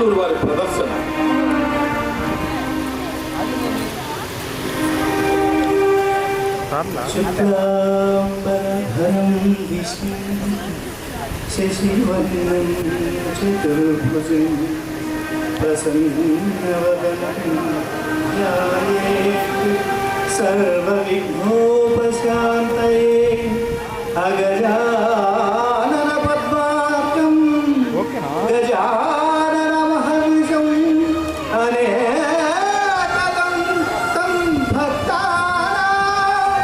కొలకలూరు వారి ప్రదర్శన. శుక్లాంబరధరం విష్ణు శశివర్ణం చతుర్భుజం ప్రసన్నవదనం ధ్యాయేత్ సర్వవిఘ్నోపశాంతయే అగజానన పద్మార్కం గజానన మహర్నిశం అనేకదం తం భక్తానాం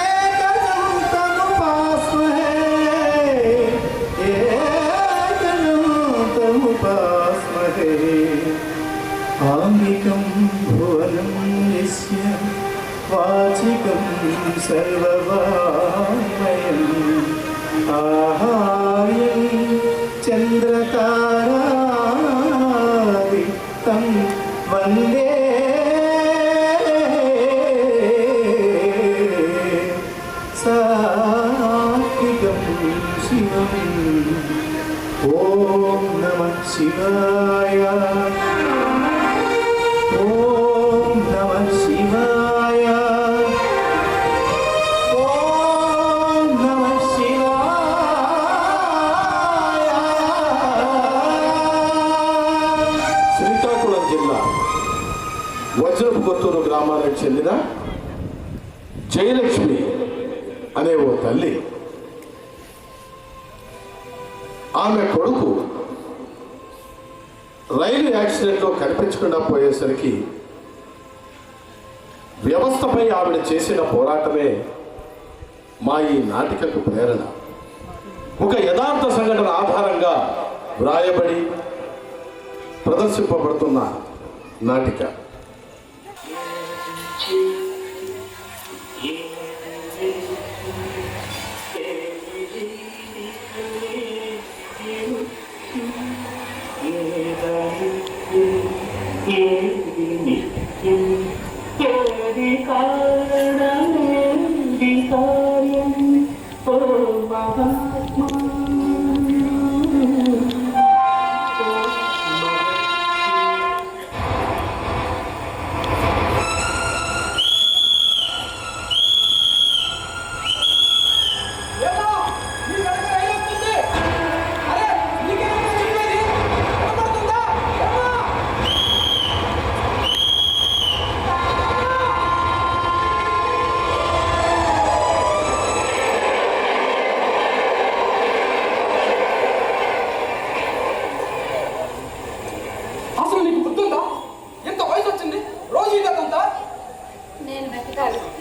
ఏకదం తముపాస్మహే ఏకదం తముపాస్మహే ఆంగికం భువనం యస్య వాచికం సర్వవామయం ఆహార్యం చంద్రతారాదిత్తం వందే సాత్వికం శివం. ఓం నమః శివాయ. ఓం నమః శివాయ. ఓం నమః శివాయ. శ్రీకాకుళం జిల్లా వజ్రపు కొత్తూరు గ్రామానికి చెందిన జయలక్ష్మి అనే ఓ తల్లి ఆమె కొడుకు రైలు యాక్సిడెంట్లో కనిపించకుండా పోయేసరికి వ్యవస్థపై ఆవిడ చేసిన పోరాటమే మా ఈ నాటికకు ప్రేరణ. ఒక యథార్థ సంఘటన ఆధారంగా వ్రాయబడి ప్రదర్శింపబడుతున్న నాటిక.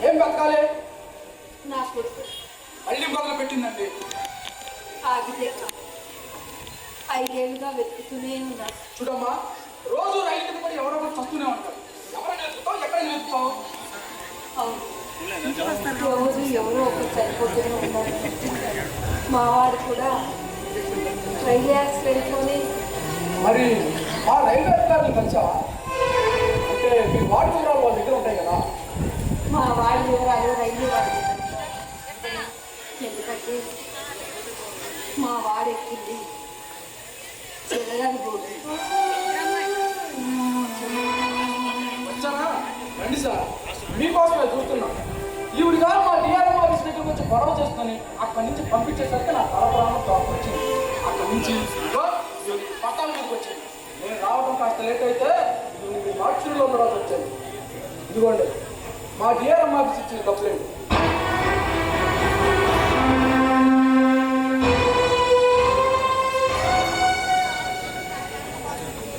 ఏం బతకాలి? నా కొడుకు మళ్ళీ మొదలు పెట్టిందండి. ఐదేళ్ళుగా వెతుకుతూనే ఉన్నారు. చూడమ్మా, రోజు రైలు కింద పడి ఎవరో చస్తూనే ఉంటారు. ఎవరైనా వెతుకుతావు, ఎక్కడ వెతుకుతావు? రోజు ఎవరో ఒకరు చనిపోతూనే ఉన్నారు. మా వాడు కూడా రైలు యాక్సిడెంట్లోనే. మరి ఆ రైలు అధికారులు కలిసావా? అంటే మీ వాడి వివరాలు వాళ్ళ దగ్గర ఉంటాయి కదా. మా వాడి వివరాలు రైలు వాడి ఎందుకంటే మా వాడు ఎక్కింది చెల్లగాలి బోర్డు. వచ్చారా? రండి సార్, మీకోసమే చూస్తున్నాం. ఈవిడిగా మా డిఆర్ఎం ఆఫీస్ దగ్గర వచ్చి గొడవ చేసుకొని అక్కడి నుంచి పంపించేసరికి నా తలపురాణం తోపు వచ్చింది. అక్కడి నుంచి పట్టాల మీదకి వచ్చింది. నేను రావడం కాస్త లేట్ అయితే మీరు మార్చులో ఉండవలసి వచ్చాను. ఇదిగోండి మా డిఆర్ఎం ఆఫీస్ ఇచ్చిన కంప్లైంట్.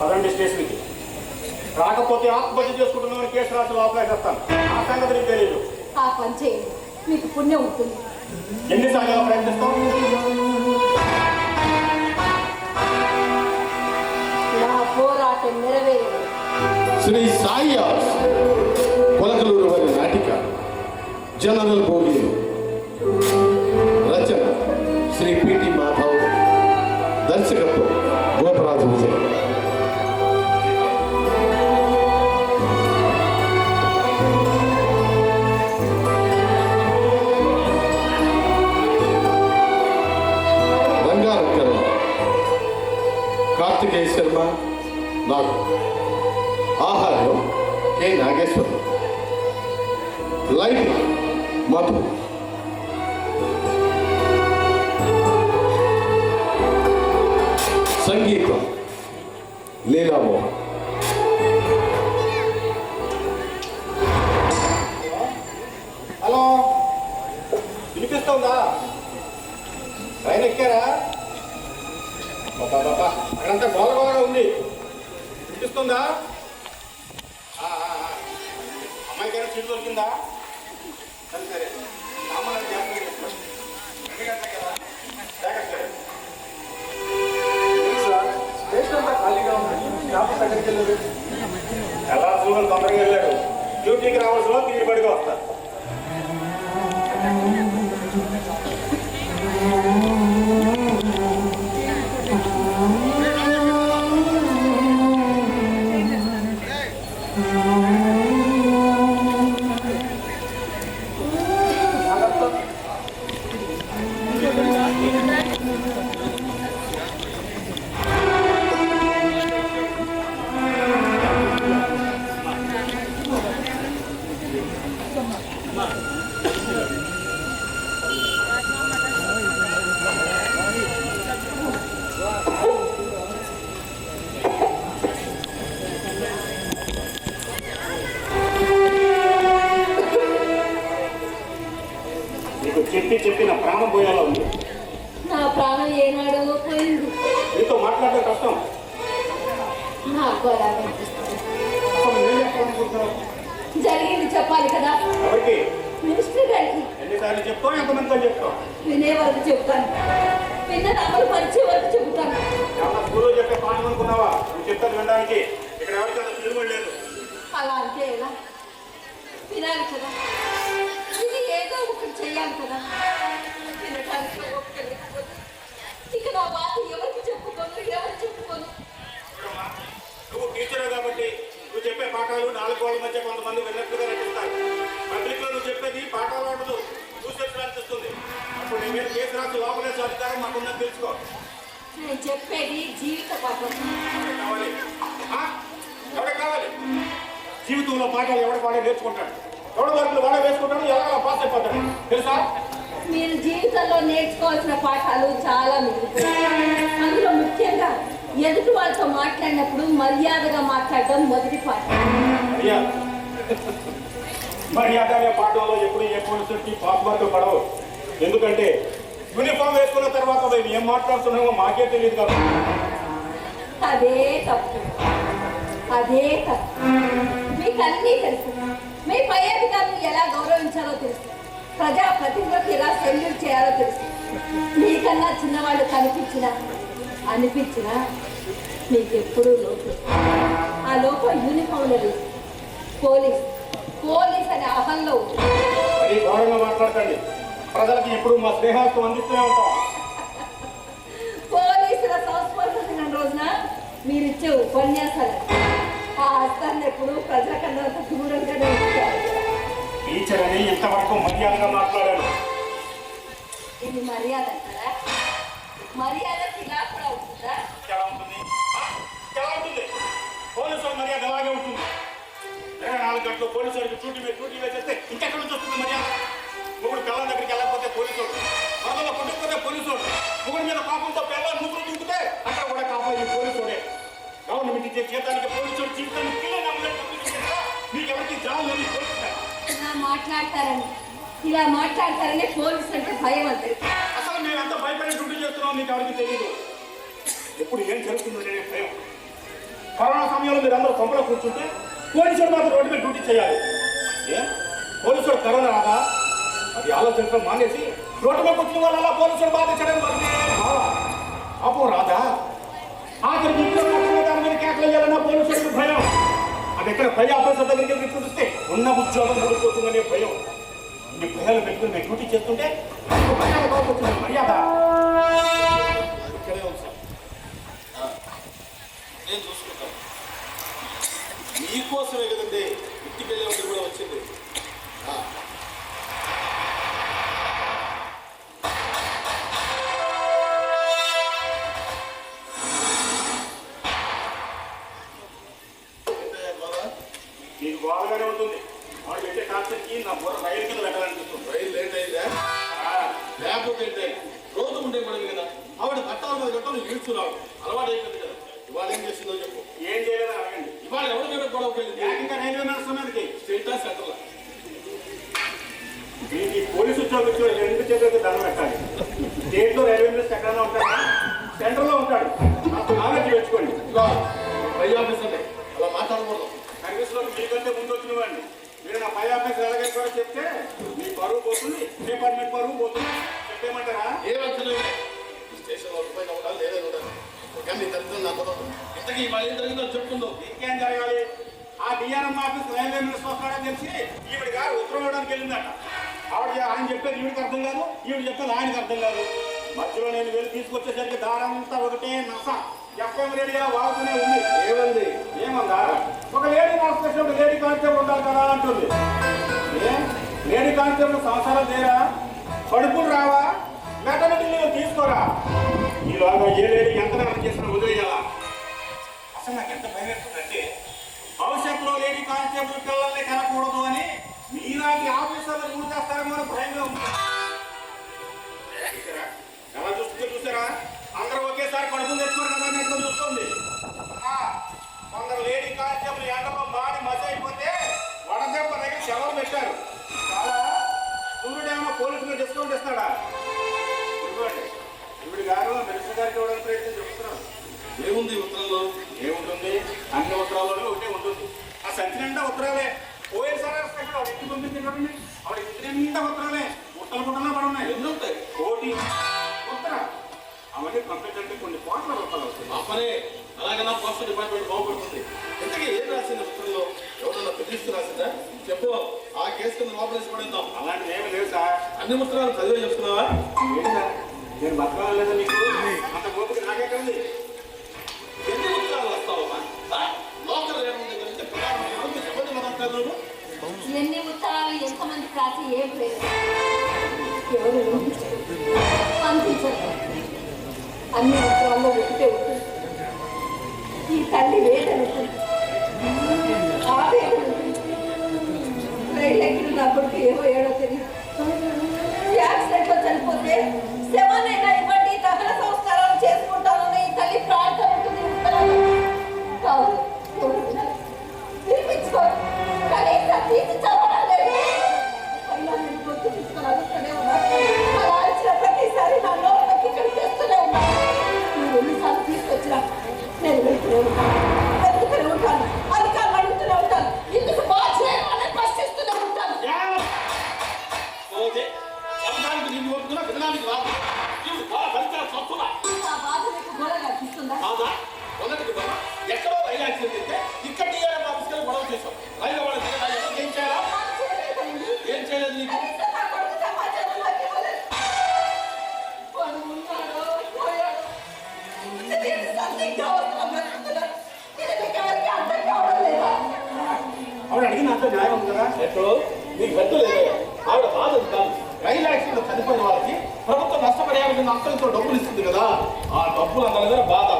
పదండి స్టేషన్కి. రాకపోతే ఆత్మహత్య చేసుకుంటున్నామని కేసు రాసి లోపల చేస్తాను. ఆ సంగతి నీకు తెలియదు. ఆ పని చేయండి, మీకు పుణ్యం ఉంటుంది. ఎన్నిసార్లు ప్రయత్నిస్తాం? నా పోరాటం నెరవేరేది. శ్రీ సాయి కొలకలూరు వారి నాటిక జనరల్ భోగి. రచన శ్రీ పిటి మాధవ్. దర్శకత్వం గోపరాజు విజయ్. రంగారంకరణ కార్తికేయ శర్మ, నాకు ఆహారం కె నాగేశ్వరం, లైట్ మధు, సంగీతం లీలామోహన్. హలో, వినిపిస్తుందా? ట్రైన్ ఎక్కారా? బాబా అక్కడంతా గోలగోలగా ఉంది. వినిపిస్తుందా? అమ్మాయికైనా సీట్ దొరికిందా? సరే సరే, సామాన్లు జాగ్రత్తగా చేసుకోండి. 2 గంటలకి కదా, జాగ్రత్త. స్టేషన్ అంతా ఖాళీగా ఉంది. ఆఫీస్ ఎక్కడికి వెళ్ళలేదు. వెళ్ళాల్సిన తొందరగా వెళ్ళాడు. డ్యూటీకి రావాల్సిన తిరిగి పడిగా వస్తారు. చెప్పి నా ప్రాణం పోయేలా ఉంది. నా ప్రాణం ఏనాడో పోయింది. నీతో మాట్లాడడం కష్టం. నాకు అలా అనిపిస్తుంది. అసలు ఏం చెప్పాలనుకుంటున్నావు? జరిగింది చెప్పాలి కదా. ఎవరికి? మినిస్టర్ గారికి. ఎన్నిసార్లు చెప్తావు, ఎంతమందితో చెప్తావు? వినే వరకు చెప్తాను, విన్న అమలు పరిచే వరకు చెబుతాను. ఏమన్నా స్కూల్లో చెప్పే పాఠం అనుకున్నావా? నువ్వు చెప్తాను వినడానికి. ఇక్కడ ఎవరికి అంత తిరుగుబడి లేదు. అలా అంటే ఎలా? వినాలి కదా, ఇది ఏదో ఒకటి చెయ్యాలి కదా. వినడానికి ఒక్కటి లేకపోతే ఇక నా బాధ ఎవరికి చెప్పుకోను, ఎవరు చెప్పుకోను. నువ్వు టీచర్ కాబట్టి నువ్వు చెప్పే పాఠాలు 4 గోడల మధ్య కొంతమంది విన్నట్లుగా నటిస్తారు. పబ్లిక్ లో నువ్వు చెప్పేది పాఠాలు ఉండదు, చూసేట్టు అనిపిస్తుంది. అప్పుడు నీ మీద కేసు రాసి లోపలేసే అధికారం మాకున్నది తెలుసుకో. నేను చెప్పేది జీవిత పాఠం. కావాలి ఎవడే కావాలి? జీవితంలో పాఠాలు ఎవడ వాడే నేర్చుకుంటాడు, ఎవడ వర్కులు వాడే వేసుకుంటాడు, ఎలా పాస్ అయిపోతాడు తెలుసా? మీరు జీవితంలో నేర్చుకోవాల్సిన పాఠాలు చాలా మిగిలిపోయాయి. అందులో ముఖ్యంగా ఎదుటి వాళ్ళతో మాట్లాడినప్పుడు మర్యాదగా మాట్లాడడం మొదటి పాఠం. మర్యాద అనే పాఠంలో ఎప్పుడు ఏ పోలీసులకి పాస్ మార్కులు పడవు. ఎందుకంటే యూనిఫామ్ వేసుకున్న తర్వాత మేము ఏం మాట్లాడుతున్నామో మాకే తెలియదు కదా. అదే తప్పు, అదే తప్పు. మీకు అన్నీ తెలుసు. మీ పై అధికారులు ఎలా గౌరవించాలో తెలుసు, ప్రజా ప్రతినిధులకు ఎలా సెల్యూట్ చేయాలో తెలుసు. మీకన్నా చిన్నవాళ్ళు అనిపించినా మీకు ఎప్పుడూ లోపు. ఆ లోపం యూనిఫామ్లో లేదు. పోలీస్ అనే అహంలో అది ఘోరంగా మాట్లాడకండి. ప్రజలకి ఎప్పుడు మా స్నేహాలతో అందిస్తూనే ఉంటాం. పోలీసుల సంస్పర్శించిన రోజున మీరిచ్చే ఉపన్యాసాలు ఆ హస్తాన్ని ఎప్పుడు ప్రజల కన్నా దూరంగానే ఉంటారు. టీచర్ అని ఇంతవరకు మర్యాదగా మాట్లాడాను. ఇది మర్యాద అంటారా? మర్యాద ఇలా కూడా ఉంటుందా? ఎలా ఉంటుంది? ఎలా ఉంటుంది? పోలీసుల మర్యాద అలాగే ఉంటుంది. 24 గంటలు పోలీసు వారికి డ్యూటీ వేసేస్తే ఇంకెక్కడ నుంచి వస్తుంది మర్యాద? మొగుడు పిల్లల దగ్గరికి వెళ్ళకపోతే పోలీసు, వరదలో కొట్టుకుపోతే పోలీసు, మొగుడు మీద పాపంతో పిల్లలు ముగ్గురు దింపితే అక్కడ కూడా కాపాడి పోలీసుడే. గవర్నమెంట్ ఇచ్చే జీతానికి పోలీసు జీవితాన్ని మీకెవరికి జాబ్ లేదు. ఇలా మాట్లాడతారని పోలీసు అంటే భయం అంటే. అసలు మేము ఎంత భయపడి డ్యూటీ చేస్తున్నాం మీకు ఎవరికి తెలియదు. ఎప్పుడు ఏం జరుగుతుందో అనే భయం. కరోనా సమయంలో మీరు అందరూ కొంపలో కూర్చుంటే పోలీసులు మాత్రం రోడ్డు మీద డ్యూటీ చేయాలి. పోలీసులు కరోనా రాదా? అది ఆలోచించడం మానేసి రోడ్డు మీద కూర్చున్న వాళ్ళు అలా పోలీసులు బాధించడం అపో రాదా? ఆఖరి ఇంట్లో దాని మీద కేకలు వేయాలన్నా పోలీసులకు భయం. అది ఎక్కడ పై ఆఫీసర్ దగ్గరికి వెళ్ళి చూస్తే ఉన్న ఉద్యోగం ఊడిపోతుందనే భయం. ఈ భయాలు పెట్టుకుని మేము డ్యూటీ చేస్తుంటే మర్యాద ఇక్కడే ఉంది సార్, నేను చూసుకుంటాను. మీకోసమే కదండి ఇంటికి వెళ్ళేవాళ్ళు కూడా వచ్చింది. గోడగానే ఉంటుంది. వాడు పెట్టే టార్చర్కి నా బుర్ర రైలు కింద పెట్టాలనిపిస్తుంది. రైలు లేట్ అయిందా? లేకపోతే ఏంటే? రోజు ఉండే పడింది కదా. ఆవిడ కట్టాలి మీద గట్టలు ఈడ్చున్నాడు. అలవాటు అయిపోయింది కదా. ఇవాళ ఏం చేసిందో చెప్పు. ఏం చేయలేదని అడగండి. ఇవాళ ఎవరి మీద గొడవకి వెళ్ళింది? ఇంకా రైల్వే నడుస్తున్నది స్టేటా సెంటర్లా? మీకు ఈ పోలీసు ఉద్యోగం రెండు చేతులకి దండం పెట్టాలి. స్టేట్లో రైల్వే మినిస్టర్ ఎక్కడైనా ఉంటాడా? సెంటర్లో ఉంటాడు. నాకు నాలెడ్జ్ పెంచుకోండి. పై ఆఫీసర్లే అలా మాట్లాడకూడదు. సర్వీస్లో మీకంటే ముందు వచ్చినవాడిని. మీరు నా పై ఆఫీసర్ ఎలాగైనా కూడా చెప్తే మీ పరువు పోతుంది, డిపార్ట్మెంట్ పరువు పోతుంది. చెప్పేమంటారా? ఏ వచ్చలేదు స్టేషన్లో పైన ఉండాలి, లేదే ఉండాలి. కానీ దరిద్రం నాకు ఇంతకీ ఇవాళ ఏం జరిగిందో చెప్తుందో. ఇంకేం జరగాలి? ఆ డిఆర్ఎం ఆఫీస్ రైల్వే మినిస్టర్ వస్తాడని తెలిసి ఈవిడ గారు ఉత్తరం ఇవ్వడానికి వెళ్ళిందట. ఆయన చెప్పేది ఈవిడికి అర్థం కాదు, ఈవిడ చెప్పేది ఆయనకి అర్థం కాదు. మధ్యలో నేను వెళ్ళి తీసుకొచ్చేసరికి దారంతా ఒకటే నస. ఎఫ్ఎం రేడియో వాడుతూనే ఉంది. ఏమంది? ఏమందా? ఒక లేడీ కాన్స్టేబుల్ ఒక లేడీ కానిస్టేబుల్ ఉండాలి కదా అంటుంది. లేడీ కానిస్టేబుల్ సంవత్సరాలు లేరా? కడుపులు రావా? మెటర్నిటీ లీవ్ తీసుకోరా? ఈలోగా ఏ లేడీ ఎంత నెల చేసిన వదిలేయాలా? అసలు నాకు ఎంత భయం వేస్తుందంటే భవిష్యత్తులో లేడీ కానిస్టేబుల్ పిల్లల్ని కనకూడదు అని మీలాంటి ఆఫీసర్లు రూల్ చేస్తారేమో అని భయంగా ఉంది. ఎలా చూస్తుందో చూసారా? అందరూ ఒకేసారి కడుపులు తెచ్చుకోరు కదా నెట్లో చూస్తుంది. కొందరు లేడీ కానిస్టేబుల్ ఎండలో బాడీ మసి అయిపోతే వడదెబ్బ దగ్గర సెలవు పెట్టారు. చాలా సూర్యుడు ఏమైనా పోలీసులు డిస్కౌంట్ ఇస్తాడా? ఇవ్వండి. ఇవిడి గారు మినిస్టర్ గారికి ఇవ్వడానికి ప్రయత్నం చెప్తున్నాను. ఏముంది ఉత్తరంలో? ఏముంటుంది? అన్ని ఉత్తరాల్లోనే ఒకటే ఉంటుంది. ఆ సంచి నిండా ఉత్తరాలే. పోయినసారి ఆవిడ ఇంటి పంపించింది కదండి, ఆవిడ ఇంటి నిండా ఉత్తరాలే. ఉత్తరాలు కూడా పడి ఉన్నాయి. ఎన్ని ఉంటాయి? కోటి ఉత్తరం. అవన్నీ పంపించండి. కొన్ని కోట్ల రూపాయలు వస్తాయి. ఆ పనే అలాగైనా పోస్టల్ డిపార్ట్మెంట్ బాగుపడుతుంది. ఇంతకీ ఏం రాసింది ఉత్తరంలో? ఎవరన్నా పిటిషన్ రాసిందా? చెప్పు. ఆ కేసు కింద లోపలేసి పడేద్దాం. అలాంటిది ఏమి లేవు సార్. అన్ని ఉత్తరాలు చదివే చెప్తున్నావా? ఏంటి సార్, నేను బతకాలి లేదా మీకు? అంత గోపిక నాకేకండి. ఎన్ని ఉత్తరాలు వస్తావమ్మా? లోకల్ ఏముంది గురించి ఎవరిని మాట్లాడలేదు? ఎన్ని ఉత్తరాలు ఎంతమంది రాసి ఏం లేదు. ఎవరు పంపించరు. అన్ని ఉత్తరాల్లో ఒకటే ఉంటుంది. ఈ తల్లి వేదన ఉంటుంది, ఆ వేదన ఉంటుంది. రైలు ఎక్కిన నా కొడుకు ఏమయ్యాడో తెలియదు. యాక్సిడెంట్లో చనిపోతే శవాన్నైనా ఇవ్వండి, దహన సంస్కారాలు చేసుకుంటానని ఈ తల్లి ప్రార్థన ఉంటుంది. కాదు, వినిపించుకోరు. కనీసం తీసి చదవడం లేదు. అయినా నేను గుర్తు తీసుకొని అడుగుతూనే ఉన్నాను. అలా అరిచిన ప్రతిసారి నా నోట్లోకి ఇక్కడ తెస్తూనే ఉన్నాను. నువ్వు ఎన్నిసార్లు తీసుకొచ్చినా నేను వెళ్తూనే ఉంటాను, వెళ్తూనే ఉంటాను. అధికారులు అడుగుతూనే ఉంటాను. ఇందుకు బాగా చేయడం అని ప్రశ్నిస్తూనే ఉంటాను. ఓకే, సమయానికి నిన్ను ఒప్పుకున్నా వినడానికి రాదు. నువ్వు చాలా ఫలితాలు చదువుతున్నా. ఆ బాధ నీకు ఘోరంగా అనిపిస్తుందా? కాదా? మొదటికి బాబా ఎక్కడో రైలు యాక్సిడెంట్ అయితే ఇక్కడ టీఆర్ఎం ఆఫీస్కి వెళ్ళి గొడవ చేశాం. రైలు వాళ్ళ ఏం చేయాలా? ఏం చేయలేదు నీకు? కనీసం నా కొడుకు సమాచారంలోకి ఇవ్వలేదు. వాడు ఉన్నాడో పోయాడో తెలియని సందిగ్ధావస్థలో బ్రతుకుతున్నాడు. ఇది మీకు ఎవరికి అర్థం కావడం లేదా? ఆవిడ అడిగిన అంత న్యాయం ఉంది కదా. ఎక్కడో నీకు పెద్ద లేదు. ఆవిడ బాధ కాదు. రైలు యాక్సిడెంట్ చనిపోయిన వాళ్ళకి ప్రభుత్వం నష్టపరిహారం అంతంతో డబ్బులు ఇస్తుంది కదా, ఆ డబ్బులు అందరి దగ్గర బాధ.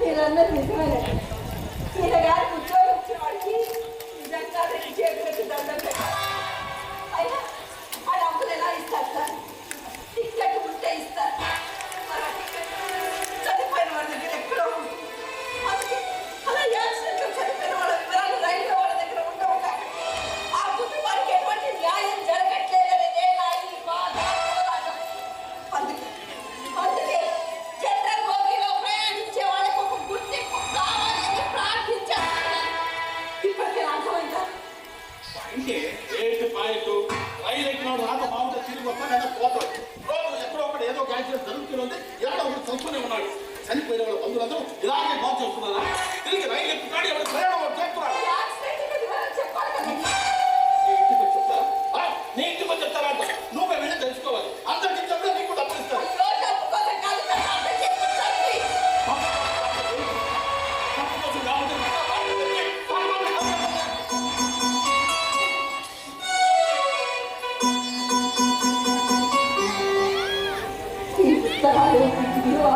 మీరన్నది నిజమేనా? ఈయన గారికి ఉద్యోగం ఇచ్చిన వాడికి నిజంగా చేతులకు దండం పెట్టాలి. అయినా ఆ డబ్బులు ఎలా ఇస్తారు సార్? టికెట్ ఉంటే ఇస్తారు. మరి ఆ టికెట్ చనిపోయిన వాళ్ళ దగ్గర ఎక్కడో ఉంటుంది. అందుకే అలా యాక్సిడెంట్లో చనిపోయిన వాళ్ళ వివరాలు రైల్వే వాళ్ళ దగ్గర ఉండవు. ఆ కుటుంబానికి ఎటువంటి న్యాయం జరగట్లేదనేదే నా ఈ బాధ, పోరాటం. అందుకే జనరల్ బోగిలో ప్రయాణించే వాళ్ళకు ఒక గుర్తింపు కావాలని ప్రార్థించాను. ఇప్పటికే అర్థమైందా? అంటే ఏంటి పాయింట్? రైలు ఎక్కినాడు రాత బాగుంటే తిరిగి వస్తాడు లేదా పోతాడు. రోజు ఎక్కడో ఒకటి ఏదో ఒక యాక్సిడెంట్ జరుగుతుంది. ఎవడో ఒకటి చదువుతూనే ఉన్నాడు. చనిపోయిన వాళ్ళ బంధువులందరూ ఇలాగే బాగు చేస్తున్నారా? తిరిగి రైలు ఎక్కుతాడు, ఎవరు ప్రయాణం చేస్తున్నాడు. ఈ యాక్సిడెంట్ వివరాలు చెప్పాలి కదా. నీ ఇంటికి వచ్చి చెప్తారా? నీ ఇంటికి వచ్చి చెప్తారంట. నువ్వే వెళ్ళి తెలుసుకోవాలి. అందరికి చెప్తే నీకు డబ్బులు ఇస్తారు. అయ్యో, డబ్బు కోసం కాదు సార్, అర్థం చేసుకోండి. ఈ పుస్తకాలు విలువ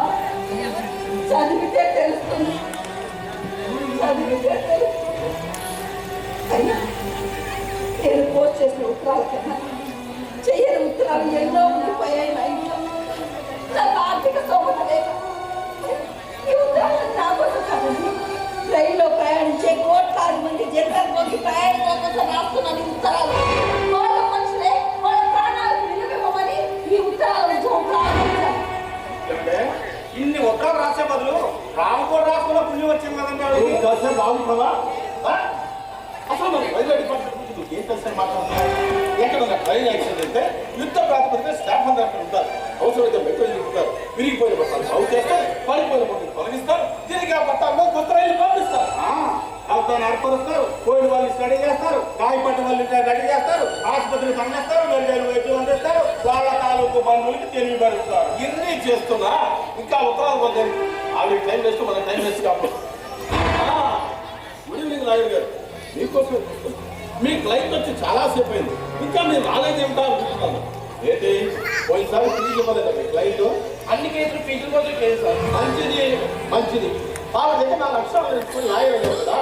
చదివితే తెలుస్తుంది. చదివితే తెలుస్తుంది. ఉత్తరాలు కన్నా చెయ్యని ఉత్తరాలు ఎన్నో ఉండిపోయాయి నా ఇంట్లో. నాకు ఆర్థిక స్తోమత లేక ఈ ఉత్తరాలు నా కోసం కాదండి, రైల్లో ప్రయాణించే కోట్లాది మంది జనరల్లోకి ప్రయాణికుల కోసం రాస్తున్నాను ఈ ఉత్తరాలు. వాళ్ళ మనుషులే వాళ్ళ ప్రాణాలకు విలువివ్వమని ఈ ఉత్తరాలను ప్రారంభించాను. అంటే ఇన్ని ఉత్తరాలు రాసే బదులు రాము కూడా రాసుకున్న పుణ్యం వచ్చింది కదండి నువ్వు ఆవిడకి. కాసేపు బాగుంటావా? అసలు మరి రైల్వే డిపార్ట్మెంట్ గురించి నువ్వు ఏం తెలిసిన మాట్లాడుతున్నావు? ఎక్కడన్నా ట్రైన్ యాక్సిడెంట్ అయితే యుద్ధ ప్రాతిపదిక స్టాఫ్ అంతా అక్కడ ఉంటారు. అవసరమైతే మెట్రో ఉంటారు. విరిగిపోయిన పట్టాలు బాగు చేస్తారు, పడిపోయిన పట్టాలు తొలగిస్తారు, తిరిగి ఆ పట్టాల్లో కొత్త రైలు పంపిస్తారు. అవుతాను ఏర్పరుస్తారు, కోయిల వాళ్ళు స్టడీ చేస్తారు, గాయపడ్డ వాళ్ళు రెడీ చేస్తారు, ఆసుపత్రికి తరలిస్తారు, మెరుగైన వైద్యం అందిస్తారు, వాళ్ళ తాలూకు బంధువులకి తెలియపరుస్తారు. ఇన్ని చేస్తున్నా ఇంకా ఉత్తరాలు పొందండి. ఆవిడ టైం వేస్ట్, మన టైం వేస్ట్ కాదు. గుడ్ ఈవినింగ్ నాయుడు గారు, మీకోసం మీ క్లయింట్ వచ్చి చాలాసేపు అయింది, ఇంకా మీరు రాలేదేమిటా అనుకుంటున్నాను. ఏంటి పోయినసారి ఫీజు ఇవ్వలేదా మీ క్లయింట్? అన్ని కేసులు ఫీజుల కోసం కేసు సార్. మంచిది మంచిది. వాళ్ళ దగ్గర 4 లక్షలు తీసుకుని లాయర్ అయ్యారు కదా,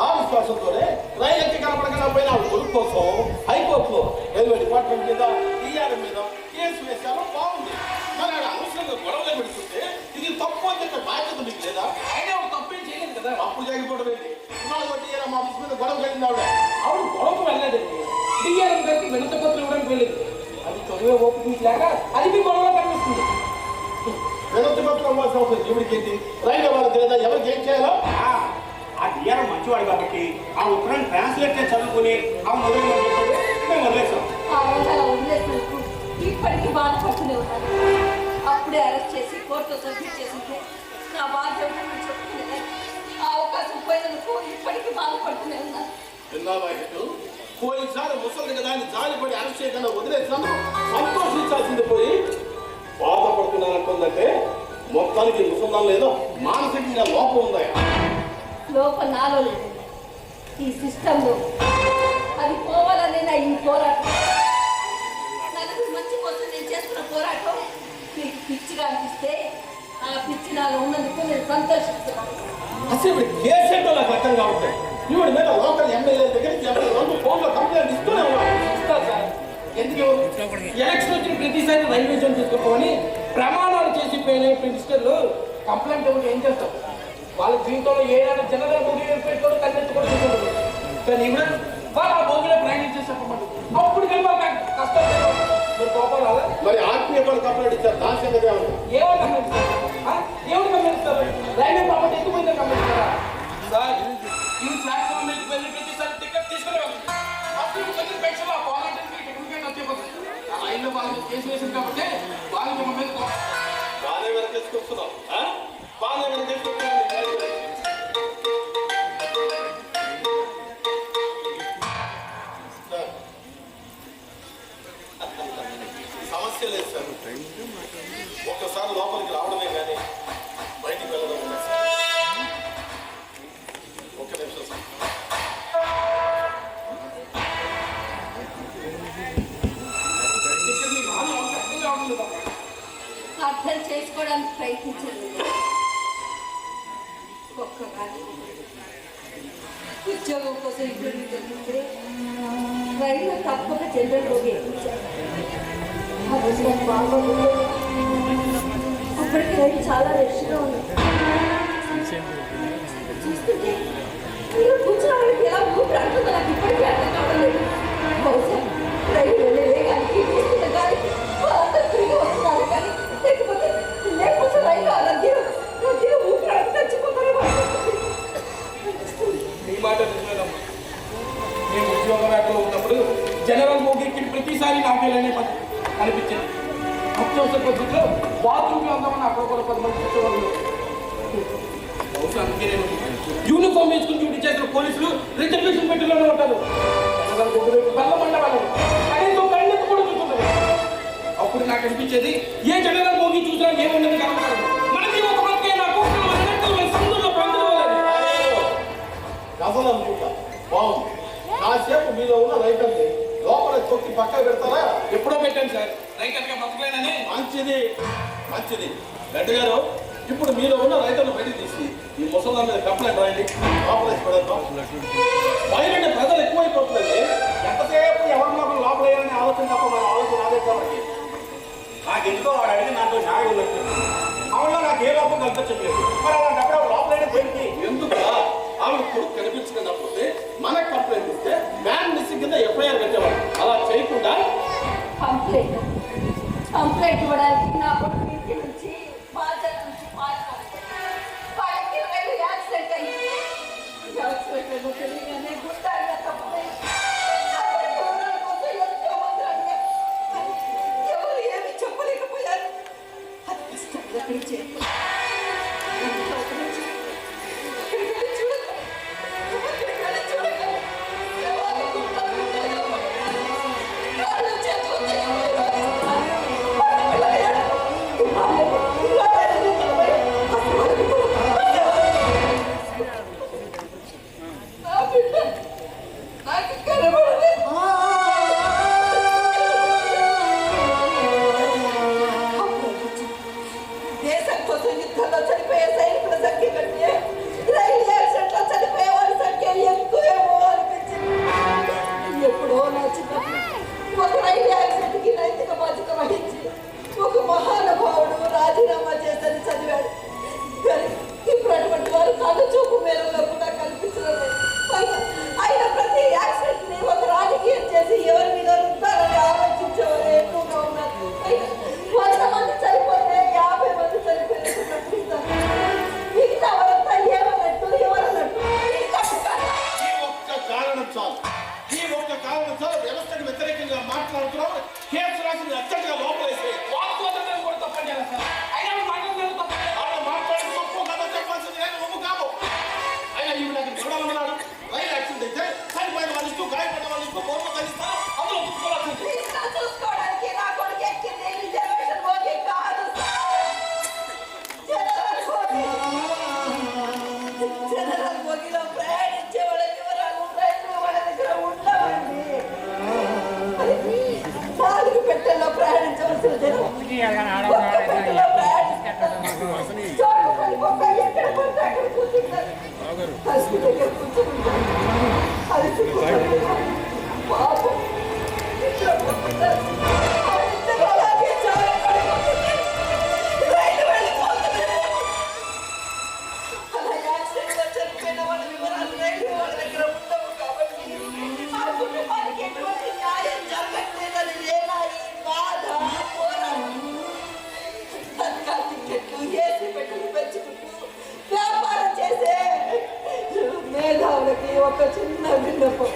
ఆ విశ్వాసంతోనే రైలు ఎక్కి కనపడకుండా పోయిన ఆ కొడుకు కోసం హైకోర్టులో రైల్వే డిపార్ట్మెంట్ మీద టీఆర్ఎం మీద కేసు వేశారు. బాగుంది. మరి ఆడ అవసరంగా గొడవలు పెడుతుంటే ఇది తప్పు అని చెప్పే బాధ్యత మీకు లేదా? ఆయన ఒక తప్పేం చేయలేదు కదా. అప్పుడు చేయకపోవడం ఏంటి? ఇవాళ టీఆర్ఎం ఆఫీస్ మీద గొడవ కలిగింది ఆవిడ. ఆవిడ గొడవకు వెళ్ళలేదండి, డిఆర్ఎం గారికి వినతి పత్రం ఇవ్వడానికి వెళ్ళలేదు. అది చదివే ఓపిక లేక అది మీ గొడవలో కనిపిస్తుంది. వినతి పత్రం ఇవ్వాల్సిన అవసరం ఈవిడికి ఏంటి? రైల్వే వాళ్ళకి తెలియదా ఎవరికి ఏం చేయాలో? ఆ డిఆర్ఎం మంచివాడు కాబట్టి ఆ ఉత్తరాన్ని ట్రాన్స్లేట్ చేసి చదువుకుని ఆ మొదలు మేము వదిలేసాం. ఆ రోజు అలా వదిలేసినందుకు ఇప్పటికీ బాధపడుతూనే ఉన్నాను. అప్పుడే అరెస్ట్ చేసి కోర్టులో సబ్మిట్ చేసింటే నా బాధ ఎవరైనా చెప్పుకునే ఆ అవకాశం పోయినందుకు ఇప్పటికీ బాధపడుతూనే ఉన్నాను. విన్నావా ఇటు? పోయినసారి ముసలి కదా అని జాలిపడి అరెస్ట్ చేయకుండా వదిలేసినాను, సంతోషించాల్సింది పోయి బాధపడుతున్నానంటుందంటే మొత్తానికి ముసల్దాన్ లేదో మానసికంగా లోపం ఉందా? లోపం నాలో లేదు, ఈ సిస్టంలో. అది పోవాలనే నా ఈ పోరాటం. నలుగురు మంచి కోసం నేను చేస్తున్న పోరాటం మీకు పిచ్చిగా అనిపిస్తే ఆ పిచ్చి నాలో ఉన్నందుకు నేను సంతోషిస్తున్నాను. అసలు కేసు ఏంటో నాకు అర్థం కావట్లేదు. ఈవిడ మీద లోకల్ ఎమ్మెల్యే దగ్గరికి ఫోన్లో కంప్లైంట్ ఇస్తూనే ఉన్నాను. ఇస్తా సార్. ఎందుకు ఎలక్షన్ వచ్చిన ప్రతిసారి రైల్వే జోన్ తీసుకోమని ప్రమాణాలు చేసి పోయిన మినిస్టర్లు కంప్లైంట్ ఇవ్వడం ఏం చేస్తారు? వాళ్ళ జీవితంలో ఏదైనా జనరల్ భోగి పెట్టుకోవడం కన్నెత్తుకోవడం చూడదు. కానీ ఇప్పుడు వాళ్ళు ఆ భోగిలో ప్రయాణం చేసి చెప్పమంటారు. అప్పుడు వెళ్ళి కష్టం మీరు కోపం రాదా? మరి ఆత్మీయ వాళ్ళు కంప్లైంట్ ఇచ్చారు, దాని సంగతి ఏమన్నా? ఏమని గమనిస్తారు? ఏమని గమనిస్తారు? రైల్వే ప్రాపర్టీ ఎక్కువైందా గమనిస్తారా? సార్ ఈ ప్లాట్ఫామ్ మీద వెళ్ళి ప్రతిసారి టికెట్ తీసుకుని వెళ్ళండి. అప్పుడు చదివిన పెన్షన్ ఆ వాలంటీర్కి టెక్నికల్ వచ్చేపోతుంది. ఆ రైల్లో వాళ్ళకి కేసు వేసింది కాబట్టి వాళ్ళకి మన మీద బాగానే వెనకేసుకొస్తున్నావు, బాగానే వెనకేసుకొస్తున్నావు. సమస్య లేదు సార్, ఒక్కసారి లోపలికి రావడమే కానీ బయటికి వెళ్ళడం లేదు సార్. ఒక్క నిమిషం సార్. ఇక్కడ మీకు వాళ్ళు అర్థంగా ఉండదు. అర్థం చేసుకోవడానికి ప్రయత్నించలేదు. ఒక్కగాని ఉద్యోగం కోసం ఇప్పుడు జరిగితే రైలు తప్పక జనరల్ రోగి ఎక్కించారు. ఆ రోజు నాకు బాగా ఉండేది. అప్పటికి రైలు చాలా రష్గా ఉంది. చూస్తుంటే మీరు కూర్చున్న వాళ్ళకి ఎలా ఊపిరి అంటుందో నాకు ఇప్పటికీ అర్థం కావడం లేదు. బహుశా రైలు వెళ్ళే వేగానికి తీసుకున్న గాలికి వాళ్ళందరూ తిరిగి వస్తున్నారు కానీ లేకపోతే రైలు రద్దీలో ఊపిరి అడిగి చచ్చిపోతారేమో అనిపిస్తుంది. మీ మాట నిజమేనమ్మా. నేను ఉద్యోగ వేటలో ఉన్నప్పుడు జనరల్ భోగికి ప్రతిసారి నాకేలనే అనిపించింది. అత్యవసర పద్ధతిలో బాత్రూమ్లో ఉందామని అక్కడ కూడా 10 మంది కూర్చోవాలి. బహుశా అందుకే నేను యూనిఫామ్ వేసుకుని డ్యూటీ చేసిన పోలీసులు రిజర్వేషన్ పెట్టిలోనే ఉంటారు. జనరల్ భోగి వెళ్ళమంట వాళ్ళు కనీసం కళ్ళెత్తు కూడా చూస్తుంటారు. అప్పుడు నాకు అనిపించేది ఏ జనరల్ భోగి చూసినా ఏముండదు కనపడదు. మనకి ఒక పక్కే నాకు సందులో పంచుకోవాలి. అసలు అనుకుంటా బాగుంది. కాసేపు మీలో ఉన్న రైతల్ని లోపల తొక్కి పక్కన పెడతారా? ఎప్పుడో పెట్టాను సార్, రైతులుగా బతకలేనని. మంచిది మంచిది. గడ్డి గారు, ఇప్పుడు మీలో ఉన్న రైతులను బయట తీసి ఈ ముసల్దాన్ మీద కంప్లైంట్ రాయండి, ఆపరేషన్ పెడతాం. బయట ప్రజలు ఎక్కువ ఎక్కువైపోతుందండి. ఎంతసేపు ఎవరి లోపల లోపలేయాలని ఆలోచన తప్ప మన ఆలోచన రాలేదు కాబట్టి నాకెందుకో వాడు అడిగి నాతో న్యాయం వచ్చింది. అవునా నాకు ఏ లోపం కనిపించట్లేదు. మరి అలాంటప్పుడు లోపలైనా పోయింది ఎందుకు ఆవిడ కొడుకు కనిపించకపోతే మనకు కంప్లైంట్ ఇస్తే మ్యాన్ మిస్సింగ్ కింద ఎఫ్ఐఆర్ పెట్టేవాడు. అలా చేయకుండా కంప్లైంట్ ఇవ్వడానికి నా కొడుకు ఇంటి నుంచి బాధ్యత నుంచి పారిపోయింది. వాళ్ళకి 20 యాక్సిడెంట్ అయ్యింది. యాక్సిడెంట్ ఏమో తెలియగానే గుట్టాగా తప్పలేదు. అతని ప్రాణాల కోసం ఎంతో మంది అడిగారు. ఎవరు ఏమీ చెప్పలేకపోయారు. అది కష్టంగా అక్కడికి చేరుకుంది. దేశం కోసం యుద్ధంలో చనిపోయే సైనికుల సంఖ్య కంటే రైలు యాక్సిడెంట్లో చనిపోయే వారి సంఖ్య ఎక్కువేమో అనిపించింది. ఎప్పుడో నా చిన్నప్పుడు ఒక రైలు యాక్సిడెంట్కి నైతిక బాధ్యత వహించి ఒక మహానుభావుడు రాజీనామా చేసని చదివాడు. కానీ ఇప్పుడు అటువంటి వారు కళ్ళు చూపు మేరలో కూడా కనిపించడం లేదు. అయిన ప్రతి యాక్సిడెంట్ ని ఒక రాజకీయం చేసి ఎవరి మీద రుద్దాలని ఆలోచించేవారు ఎక్కువగా ఉన్నారు. 100 మంది చనిపోతే 50 మంది చనిపోయినట్టు ప్రకటిస్తారు. మిగతా వారంతా ఏమన్నట్టు ఎవరన్నట్టు ఈ ఒక్క కారణం చాలు వ్యవస్థకు వ్యతిరేకంగా మాట్లాడుతున్నాం. కేసు రాసి అత్యంతగా లోపలేసి వాస్తవం కూడా తప్పని సార్. అయినా మాట్లాడలేదు తప్ప. వాళ్ళు మాట్లాడి తప్పు కథ చెప్పాల్సింది నేను నువ్వు కాదు. అయినా ఇవి నాకు చూడాలన్నాడు. రైలు యాక్సిడెంట్ అయితే చనిపోయిన వాళ్ళు ఇస్తూ గాయపడ్డ వాళ్ళు ఇస్తూ బొమ్మ కలిస్తా అందులో చూసుకోవాల్సింది. చూసుకోవడానికి నా కొడుకు ఎక్కింది రిజర్వేషన్ ఓకే కాదు జనరల్ బోగిలో ప్రయాణించే వాళ్ళ వివరాలు రైల్వే వాళ్ళ దగ్గర ఉండవండి. 4 పెట్టెల్లో ప్రయాణించవలసిన జనం ఒక్క పెట్టెలో ప్రయాణిస్తారు. చోటు పడిపోక ఎక్కడ పడితే అక్కడ కూర్చుంటారు. కసుపు దగ్గర కూర్చుంటారు. అలసిపోతారు. పాపం ఇట్లా కూర్చుంటారు. వాళ్ళిద్దరూ అలాగే చాలా పడిపోతుంటారు. రైలు వెళ్ళిపోతున్నారు. అలా యాక్సిడెంట్లో చనిపోయిన వాళ్ళ వివరాలు రైల్వే వాళ్ళ దగ్గర ఉండవు కాబట్టి ఆ కుటుంబానికి ఎటువంటి న్యాయం జరగట్లేదని నేనా ఈ బాధ పోరాటం. తత్కాల టికెట్లు ఏసీ పెట్టుకుని పెంచుకుంటూ వ్యాపారం చేసే మేధావులకి ఒక చిన్న విన్నపం.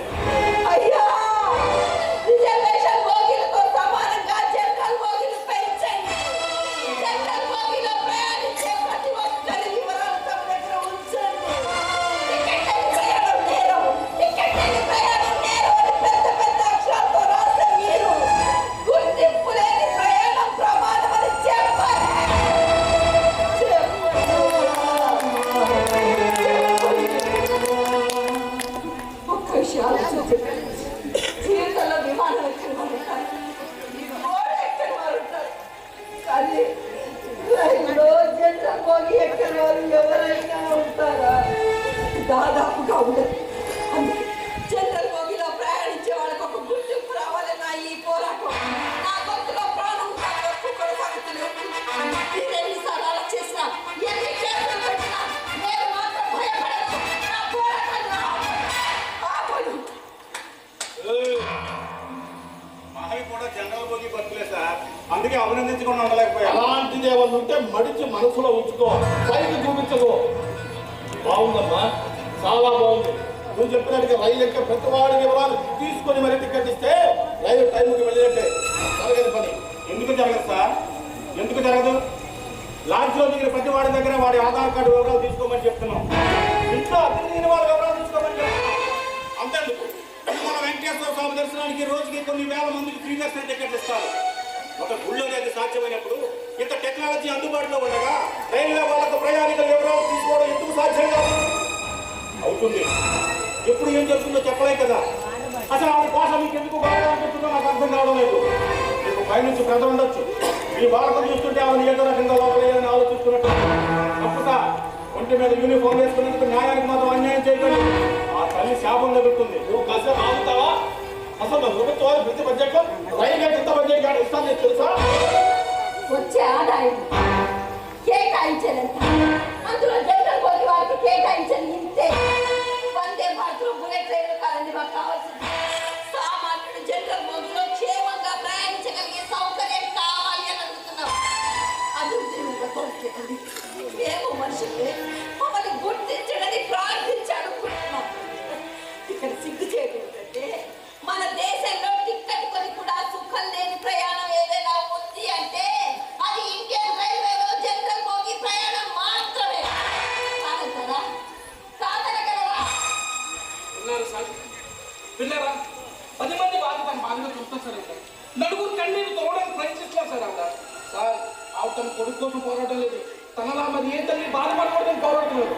అయ్యా రిజర్వేషన్ బోగీలతో సమానంగా జనరల్ బోగీలు పెంచండి. జనరల్ బోగీలో ప్రయాణించే ప్రతి ఒక్కరి వివరాలు తమ దగ్గర ఉంచండి. టికెట్ లేని ప్రయాణం నేరం, టికెట్ లేని ప్రయాణం నేరం అని పెద్ద పెద్ద అక్షరాలతో రాసే మీరు గుర్తింపు లేని ప్రయాణం ప్రమాదం అని చెప్పాలి. ఒక్క విషయం ఆలోచించండి. జీవితంలో విమానం ఎక్కని వారు ఉంటారు, ఓడ ఎక్కని వారు ఉంటారు. కానీ రైల్లో జనరల్ బోగి ఎక్కని వారు ఎవరైనా ఉంటారా? దాదాపుగా ఉండదు. అందుకే జనరల్ బోగిలో ప్రయాణించే వాళ్ళకి ఒక గుర్తింపు రావాలన్న ఈ పోరాటం నా గొంతులో ప్రాణం ఉన్నంత వరకు కొనసాగుతూనే ఉంటుంది. మీరు ఎన్నిసార్లు అలా చేసినా, ఎన్ని కేసులు పెట్టినా నేను మాత్రం భయపడను. నా పోరాటాన్ని ఆపను. మావి కూడా జనరల్ బోగి బతుకులే సార్. అందుకే అభినందించకుండా ఉండలేకపోయా. అలాంటిది ఏమన్నా ఉంటే మడిచి మనసులో ఉంచుకో, పైకి చూపించదు. బాగుందమ్మా, చాలా బాగుంది. నువ్వు చెప్పినట్టుగా రైలు ఎక్కే ప్రతి వాడి వివరాలు తీసుకొని మరి టికెట్ ఇస్తే రైలు టైంకి వెళ్ళినట్టే. జరగని పని ఎందుకు జరగదు సార్? ఎందుకు జరగదు? లాడ్జ్లో దిగిన ప్రతి వాడి దగ్గర వాడి ఆధార్ కార్డు వివరాలు తీసుకోమని చెప్తున్నాం. ఇంట్లో అతిథి దిగిన వాళ్ళ వివరాలు తీసుకోమని చెప్తున్నాం. అంతేందుకు మన వెంకటేశ్వర స్వామి దర్శనానికి రోజుకి కొన్ని వేల మందికి ఫ్రీ దర్శనం టికెట్లు ఇస్తారు. ఒక గుళ్ళో అనేది సాధ్యమైనప్పుడు ఇంత టెక్నాలజీ అందుబాటులో ఉండగా రైల్లో వాళ్ళకు ప్రయాణికుల వివరాలు తీసుకోవడం ఎందుకు సాధ్యం కాదు? అవుతుంది. ఎప్పుడు ఏం జరుగుతుందో చెప్పలేం కదా. అసలు ఆవిడ భాష మీకు ఎందుకు బాగా అనిపిస్తుందో నాకు అర్థం కావడం లేదు. మీకు పైనుంచి కథ ఉండొచ్చు. మీ బాలకం చూస్తుంటే ఆవిడ ఏదో రకంగా లోపలేయాలని ఆలోచిస్తున్నట్టు. తప్పు సార్. ఒంటి మీద యూనిఫామ్ వేసుకున్నందుకు న్యాయానికి మాత్రం అన్యాయం చేయకండి. ఆ తల్లి శాపం తగ్గుతుంది. నువ్వు కాసేపు ఆగుతావా? అసలు ప్రభుత్వాలు ప్రతి బడ్జెట్లో రైల్వే ఎంత బడ్జెట్ కాదు ఇస్తాను నీకు తెలుసా? వచ్చే ఆదాయం కేటాయించలేంత, అందులో జనరల్ బోగి వారికి కేటాయించని ఇంతే. వందే భారత్లో బుల్లెట్ రైలు కాదండి మాకు కావాల్సింది. సామాన్యుడు జనరల్ బోగిలో క్షేమంగా ప్రయాణించగలిగే సౌకర్యం కావాలి అని అడుగుతున్నాం. అభివృద్ధి కోరుతుంది. మేము మనుషులే, మమ్మల్ని గుర్తించడని ప్రార్థించి అడుగుతున్నాం. ఇక్కడ సిగ్గు చేయకూడదంటే మన దేశంలో టిక్కెట్ కొని కూడా సుఖం లేని ప్రయాణం ఏదైనా ఉంది అంటే అది ఇండియన్ రైల్వేలో జనరల్ బోగి ప్రయాణం మాత్రమే. కాదంటారా? కాదనగలరా? ఉన్నారు సార్, పిల్లరా 10 మంది బాధ్యత బాగా చూస్తారు సార్. ఇక్కడ నలుగురు కన్నీరు తోవడానికి ప్రయత్నిస్తున్నారు సార్. ఆవిడ సార్ ఆవిడ తన కొడుకు కోసం పోరాటం లేదు, తనలా మరి ఏ తల్లి బాధపడకూడదని పోరాడుతున్నారు.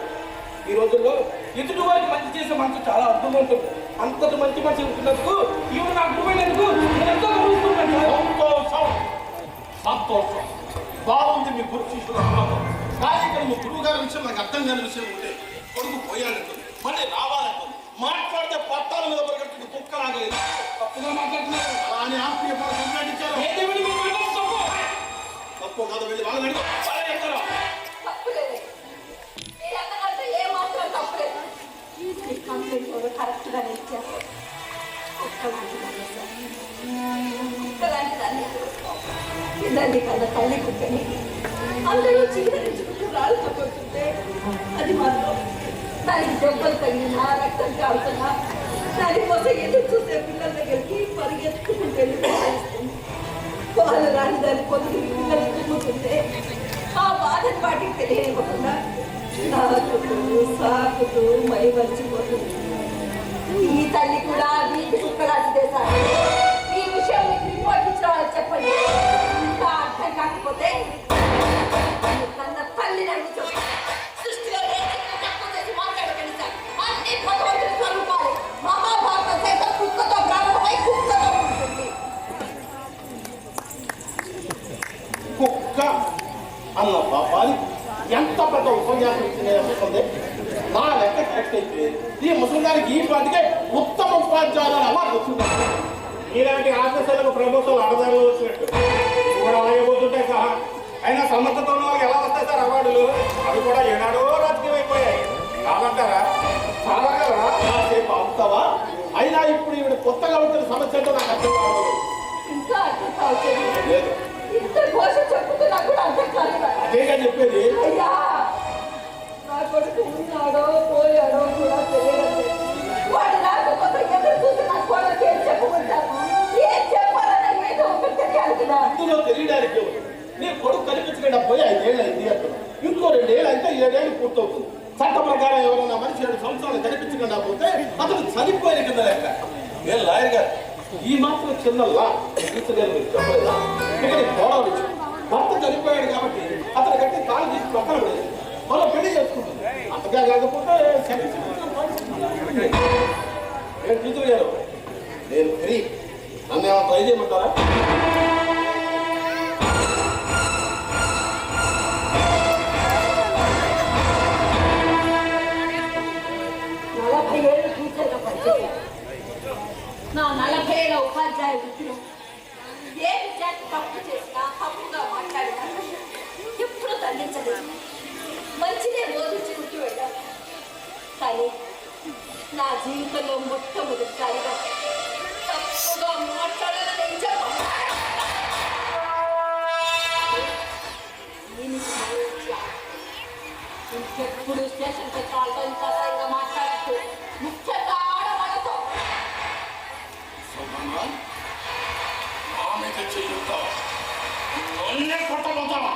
ఈ రోజుల్లో ఎదుటి వారికి మంచి చేసే మనసు చాలా అర్థం ఉంటుంది. అంతటి మంచి మనిషి ఉంటున్నందుకు ఈవిడ నాకు అర్థమైనందుకు నేను ఎంతో గౌరవిస్తున్నాను సార్. సంతోషం బాగుంది మీ గురు శిష్యుల అనుభవం. కానీ ఇక్కడ మీ గురువు గారి విషయం నాకు అర్థం కాని విషయం ఉంటే కొడుకు పోయాలంటుంది, మళ్ళీ రావాలంటుంది. మాట్లాడితే పట్టాల మీద పరిగెత్తుకు కుక్కలాగలేదు. తప్పుగా మాట్లాడుతున్నారు. అలా అని ఆత్మీయ కంప్లైంట్ ఇచ్చారు. ఏదేమిటి మీరు మాట్లాడుతున్నారు? తప్పు కాదు, వెళ్ళి వాళ్ళని అడిగి వాళ్ళే చెప్తారు. తప్పులేదు. మీరు అన్నదంటే ఏ మాత్రం తప్పులేదు. మీ కంప్లైంట్ కూడా కరెక్ట్గానే ఇచ్చారు. ఒక్కలాంటిదాన్ని ఇదండి కన్నా తల్లి కుక్కని అందరూ చీకరించుకుంటూ రాళ్ళతో కొడుతుంటే అది మాత్రం దానికి దెబ్బలు తగిలినా రక్తం కాలుతున్నా దానికోసం ఎదురు చూసే పిల్లల దగ్గరికి పరిగెత్తుకుంటూ వెళ్ళిపోతుంది. వాళ్ళు రాని దాన్ని పొద్దుకి పిల్లలు తుమ్ముతుంటే ఆ బాధను వాటికి తెలియకుండా నాకుతూ సాకుతూ మై మర్చిపోతుంది. ఈ తల్లి కూడా వీటి కుక్కలాంటిదే సార్. ఈ విషయం మీకు రిపోర్ట్ ఇచ్చిన వాళ్ళకి చెప్పండి. ఇంకా అర్థం కాకపోతే కన్న తల్లిని అడుగుతాం. సృష్టిలో తక్కువ చేసి మాట్లాడకండి సార్. అన్ని భగవంతుని స్వరూపాలు. మహాభారత సైతం కుక్కతో ప్రారంభమై కుక్కతో ఉంటుంది. కుక్క అన్న పాపాన్ని ఎంత పెద్ద ఉపన్యాసం ఇచ్చింది. నా లెక్క కరెక్ట్ అయితే ఈ ముసలిదానికి ఈ పాటికే ఉత్తమ ఉపాధ్యాయులు అవార్డు వచ్చింది. ఇలాంటి ఆఫీసర్లకు ప్రభుత్వం అడదారులు వచ్చినట్టు కూడా అలాగే పోతుంటాయి సహా. అయినా సమర్థత ఉన్న వాళ్ళకి ఎలా వస్తాయి సార్ అవార్డులు? అవి కూడా ఏనాడో రాజకీయం అయిపోయాయి. కాదంటారా? కాదగలరా? కాసేపు అవుతావా? అయినా ఇప్పుడు ఈవిడ కొత్తగా వచ్చిన సమస్య అంటే నాకు అర్థం కావాలి. ఇంకా అర్థం కావచ్చు. లేదు ఇంత ఘోష చెప్పుతున్నా కూడా అర్థం కాదు. అదేగా చెప్పేది. అయ్యా నా కొడుకు ఉన్నాడో పోయాడో కూడా తెలియదు. వాడు రాకపోతే ఎదురు చూసి నా కొడుకు ఏం చెప్పుకుంటాను? ఏం చెప్పాలన్నా ఏదో ఒకటి తెలియాలి కదా. అందులో తెలియడానికి నీ కొడుకు కనిపించకుండా పోయి 5 ఏళ్ళు అయింది అంటారు. ఇంకో 2 ఏళ్ళు అయితే 7 ఏళ్ళు పూర్తవుతుంది. చట్ట ప్రకారం ఎవరైనా మనిషి 7 సంవత్సరాలు కనిపించకుండా పోతే అతను చనిపోయిన కింద లెక్క. నేను లాయర్ గారు ఈ మాత్రం చిన్నల్లా చెప్పలేదా? ఇక్కడ గౌరవం ఇచ్చి భర్త చనిపోయాడు కాబట్టి అతని కట్టి కాలు తీసి పక్కన పడేది మనం పెళ్లి చేసుకుంటుంది. అంతగా కాకపోతే నేను కూతురు గారు నేను ఫ్రీ. నన్ను ఏమైనా ట్రై చేయమంటారా? నా 40 ఏళ్ల ఉపాధ్యాయ వృత్తిలో ఏ విద్యార్థి తప్పు చేసినా తప్పుగా మాట్లాడినా ఎప్పుడు దండించలేదు. మంచిదే బోధించుకుంటూ వెళ్ళాను. కానీ నా జీవితంలో మొట్టమొదటిసారిగా తప్పుగా మాట్లాడాలని ఇంకెప్పుడు స్టేషన్ పెట్టాలతో ఇంకా సరిగ్గా మాట్లాడుతూ ముఖ్యంగా ఆడవాళ్ళతో ఆమె చెయ్యుతావా? నన్నే కొట్టబోతావా?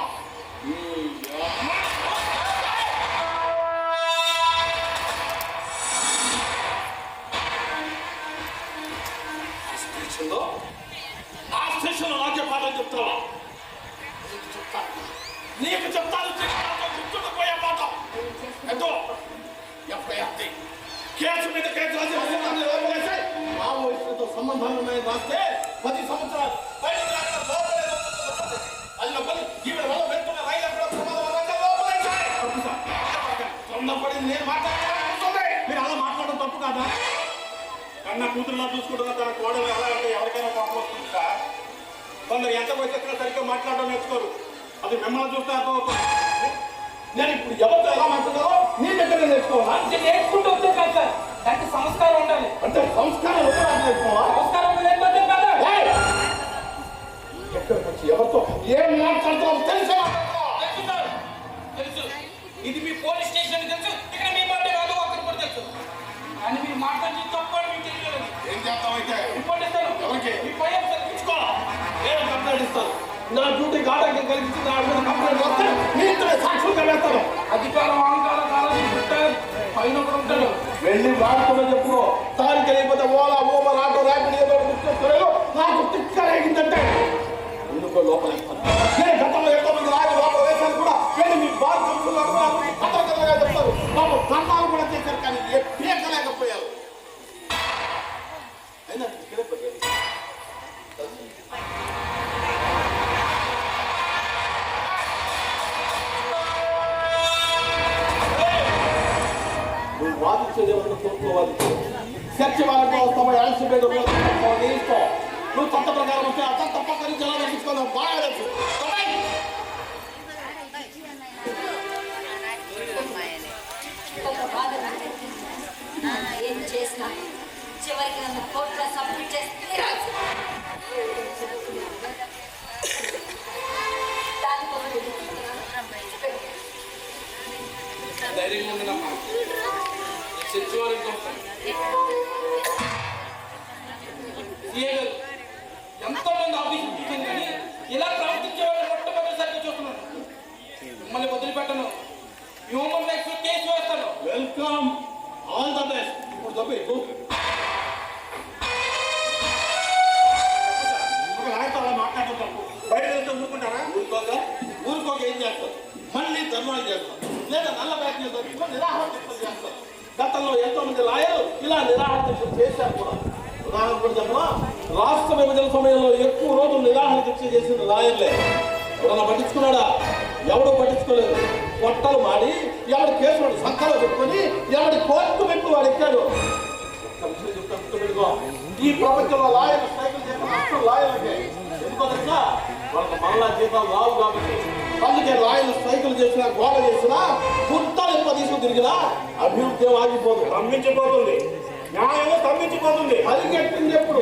నా స్టేషన్లో రాజ్యపాలన చెప్తావా? నీకు చెప్తాను గుర్తుండిపోయే మాట ఎంతో ఎప్పుడైతే కేసు మీద కేసు రాసి మావోయిస్టులతో సంబంధాలు ఉన్నాయని రాస్తే 10 సంవత్సరాలు బయటకు రాకుండా లోపలే అది ఈవిడ వల్ల వెళ్తున్న రైలు ఎక్కడ ప్రమాదం మాట్లాడింది నేను మాట్లాడుతుంది. మీరు అలా మాట్లాడడం తప్పు కాదా? కన్నా కూతురులా చూసుకుంటున్న తన కోడలు ఎలా అంటే ఎవరికైనా కోపం వస్తుంది సార్. కొందరు ఎంత వచ్చేసినా సరిగ్గా మాట్లాడడం నేర్చుకోరు. అది మిమ్మల్ని చూస్తే అర్థమవుతుంది. నేను ఇప్పుడు ఎవరితో ఎలా మాట్లాడాలో నీ దగ్గర నేర్చుకోవాలా? అంటే నేర్చుకుంటూ వచ్చే కాదు సార్, దానికి సంస్కారం ఉండాలి. అంటే సంస్కారం ఎక్కడ నేర్చుకోవాలా? సంస్కారం లేకపోతే కదా. ఎక్కడికి వచ్చి ఎవరితో ఏం మాట్లాడుతున్నావు తెలిసే తెలుసు సార్, తెలుసు. ఇది మీ పోలీస్ స్టేషన్ తెలుసు, ఇక్కడ మీ మాట కాదు అక్కడ కూడా తెలుసు. కానీ మీరు మాట్లాడి తప్పు అని మీకు తెలియదు. ఏం చేస్తామైతే రిపోర్ట్ ఇస్తాను. ఎవరికి? మీ పై అఫీసర్కి ఇచ్చుకోవాలా? నేను కంప్లైంట్ ఇస్తాను. నా డ్యూటీ ఆటంకం కలిగించి నా మీద కంప్లైంట్ వస్తే నీ ఇద్దరే సాక్షులుగా వేస్తాను. అధికారం అహంకారం కాలని ఉంటారు, పైన కూడా ఉంటాడు. వెళ్ళి వాడుతున్నా చెప్పు. దానికి తెలియకపోతే ఓలా ఊబర్ ఆటో ర్యాపిడ్ ఏదో గుర్తిస్తలేదు. నాకు తిక్కరేగిందంటే ఎందుకో లోపల నేను గతంలో ఎంతో మంది రాజు లోపల వేశాను కూడా. వెళ్ళి మీ బాధ కంపెనీలో అతనికలుగా చెప్తారు. బాబు కన్నాలు కూడా చేశారు కానీ ఏ పీకలేకపోయారు. అయినా నువ్వు వాదించేది ఎవరు కోర్టులో వాదించు. సత్యవాళ్ళతో వస్తామో యాన్సిపేట్ ఇస్తాం. నువ్వు చట్ట ప్రకారం వస్తే అంత తప్పకరించి ఎలా వేసుకోవాలి బాగా తెలుసు. ఒక బాధ ఏం చేసినా చివరికి నన్ను కోర్టులో సబ్మిట్ చేసి తీరాల్సి. ధైర్యంగా ఉండదమ్మా, సచివాలయం ఎంతో మంది ఆఫీసులు చూసాను కానీ ఇలా ప్రవర్తించేవాళ్ళు మొట్టమొదటిసారిగా చూస్తున్నాను. మిమ్మల్ని వదిలిపెట్టను, హ్యూమన్ రైట్స్ కేసు వేస్తాను. Welcome, all the best. ఇప్పుడు తప్పు ఒక నాయకుడు అలా మాట్లాడడం తప్పు. బయట వెళ్తే ఊరుకుంటారా? ఊరుకోక ఏం చేస్తారు? మళ్ళీ ధర్నాలు చేస్తారు, లేదా నల్ల బ్యాగ్లు దొరుకుతారు, నిరాహార దీక్షలు చేస్తారు. గతంలో ఎంతో మంది లాయర్లు ఇలా నిరాహార దీక్షలు చేశారు కూడా. ఉదాహరణ కూడా చెప్పనా, రాష్ట్ర విభజన సమయంలో ఎక్కువ రోజులు నిరాహార దీక్ష చేసిన లాయర్లే. ఎవరన్నా పట్టించుకున్నాడా? ఎవడు పట్టించుకోలేదు. పొట్టలు మాడి ఎవరి కేసులు సంఖ్యలో పెట్టుకొని ఎవరి కోర్టు పెట్టి వాడు ఎక్కాడు. ఈ ప్రపంచంలో లాయర్ సైకిల్ చేసిన అసలు లాయర్లకే. ఎందుకో తెలుసా? వాళ్ళకి మళ్ళా జీతాలు రావు కాబట్టి. అందుకే లాయర్లు సైకిల్ చేసినా గోడ చేసినా గుర్తాలు ఎక్కువ తీసుకు తిరిగినా అభివృద్ధి ఆగిపోదు, స్తంభించిపోతుంది. న్యాయం స్తంభించిపోతుంది. పరిగెట్టింది ఎప్పుడు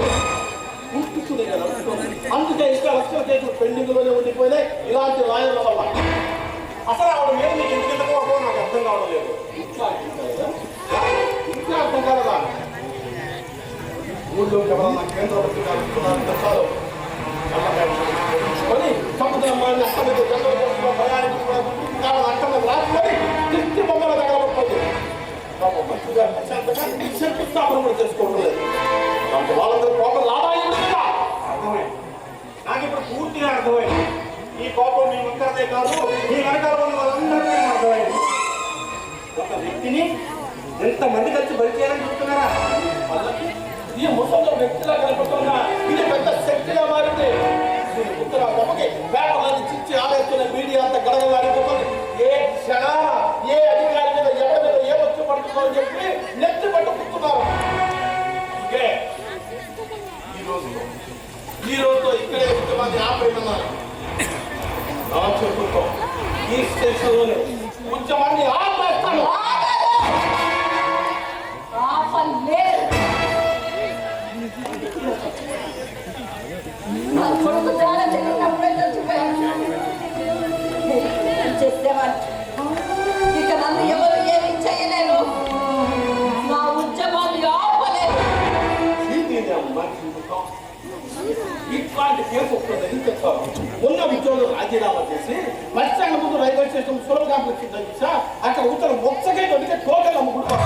గుర్తుకునే కదా. అందుకే ఇంకా లక్షల కేసులు పెండింగ్ లోనే ఉండిపోయినాయి ఇలాంటి లాయర్ల వల్ల. అసలు ఆవిడ మీద మీకు ఎందుకు కోపం నాకు అర్థం కావడం లేదు. ఇంకా అర్థం కాలదా? ఊళ్ళోకి ఎవరన్నా కేంద్ర ప్రభుత్వాలు కొని సముద్రం అక్కడ రాసుకొని తిరిగి బొమ్మల దగ్గర పడుతుంది. మంచిగా ప్రశాంతంగా శంకుస్థాపన కూడా చేసుకోవడం లేదు. వాళ్ళందరూ కోపం లాభాయింది కదా. అర్థమైంది. నాకు ఇప్పుడు పూర్తిగా అర్థమైంది. ఈ కోపం మీ ఒక్కరిదే కాదు, మీ వెనకాల ఉన్న వాళ్ళందరికీ అర్థమైంది. ఒక వ్యక్తిని ఎంతమంది కలిసి బలి చేయాలని చూస్తున్నారా? ఈ ముసలిలో వ్యక్తిలా కనపడుతున్నా ఇది పెద్ద శక్తిగా మారింది. ఉత్తర బొమ్మకి పేపర్లని చిచ్చి ఆవేస్తున్న మీడియా అంతా గడగలాడిపోతుంది. ఏ క్షణ ఏ అధికారి మీద ఎవరి మీద ఏ వచ్చి పడుతుందో అని చెప్పి నెత్తి పట్టు పుట్టున్నారు. ఇంకే ఈ రోజుతో ఇక్కడే ఉద్యమాన్ని ఆపేయమన్నారు. చెప్పుకో ఈ స్టేషన్లోనే ఉద్యమాన్ని ఆపేస్తాను. నా కొడుకు చాలా చిన్నప్పుడే చచ్చిపోయాను. చేసేవాడు ఇక నన్ను ఎవరు ఏమి చేయలేరు. నా ఉద్యమాన్ని ఆపలేరు. ఇట్లాంటి కేసు వస్తుందని చెప్తారు. ఉన్న ఉద్యోగులు రాజీనామా చేసి బస్ స్టాండ్ ముందు రైల్వే స్టేషన్ సులభ కాంప్లెక్స్ తగ్గించా అక్కడ ఉత్తర మొచ్చకే దొరికే టోకెన్ అమ్ముకుంటారు.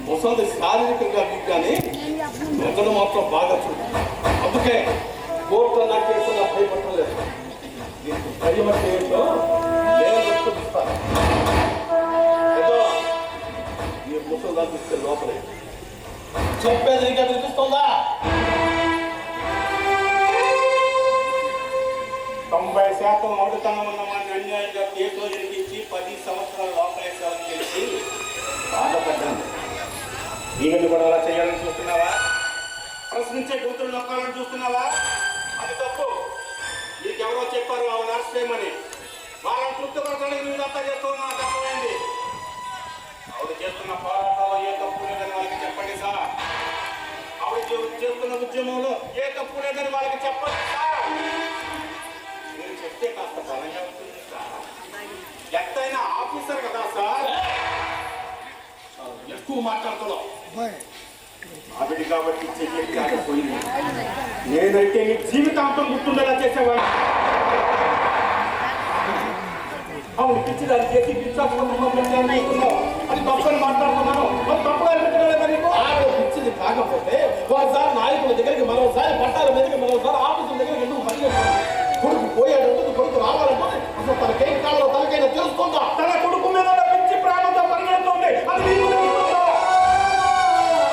ముసలి శారీరకంగా మీకు కానీ మెదడు మాత్రం బాగా చూడు. అందుకే కోర్టు నా కేసుగా భయపడలేదు. దీనికి భయమంటే ఏంటో నేను చూపిస్తాను. ఏదో ఈ ముసలి దాన్ని తీసుకెళ్ళి లోపలే చెప్పేది ఇంకా వినిపిస్తుందా? 90% మొదటితనం ఉన్నవాడిని అన్యాయంగా కేసులో జరిగించి 10 సంవత్సరాల లోపలేసాలని తెలిసి బాధపడ్డాను. నీవెందు కూడా అలా చేయాలని చూస్తున్నావా? ప్రశ్నించే గొంతులు నొక్కాలని చూస్తున్నావా? అది తప్పు. నీకెవరో చెప్పారు ఆవిడ అరెస్ట్ చేయమని. వాళ్ళని తృప్తిపరచడానికి నువ్వు అంతా చేస్తున్నా నాకు అర్థమైంది. ఆవిడ చేస్తున్న పోరాటంలో ఏ తప్పు లేదని వాళ్ళకి చెప్పండి సార్. ఆవిడ చేస్తున్న ఉద్యమంలో ఏ తప్పు లేదని వాళ్ళకి చెప్పండి సార్. మీరు చెప్తే కాస్త బలంగా ఉంటుంది సార్. ఎత్తైనా ఆఫీసర్ కదా సార్. ఎక్కువ మాట్లాడుతున్నావు. ఆవిడ కాబట్టి చెయ్యి కాకపోయింది. నేనైతే నీ జీవితాంతం గుర్తుండేలా చేసేవాడు. అవును పిచ్చిదాన్ని చేసి అది తప్పని మాట్లాడుతున్నాను. తప్పుగా పిచ్చిది కాకపోతే ఒకసారి నాయకుల దగ్గరికి మరోసారి పట్టాల మీదకి మరోసారి ఆఫీసుల దగ్గరికి ఎందుకు పనిచేస్తుంది? కొడుకు పోయాడంటుంది, కొడుకు రావాలంటుంది. అసలు తనకేం కావాలో తనకైనా తెలుస్తుందా? తన కొడుకు మీద పిచ్చి ప్రేమతో పరిగెడుతుంది. అది నీకు తెలుస్తుందా?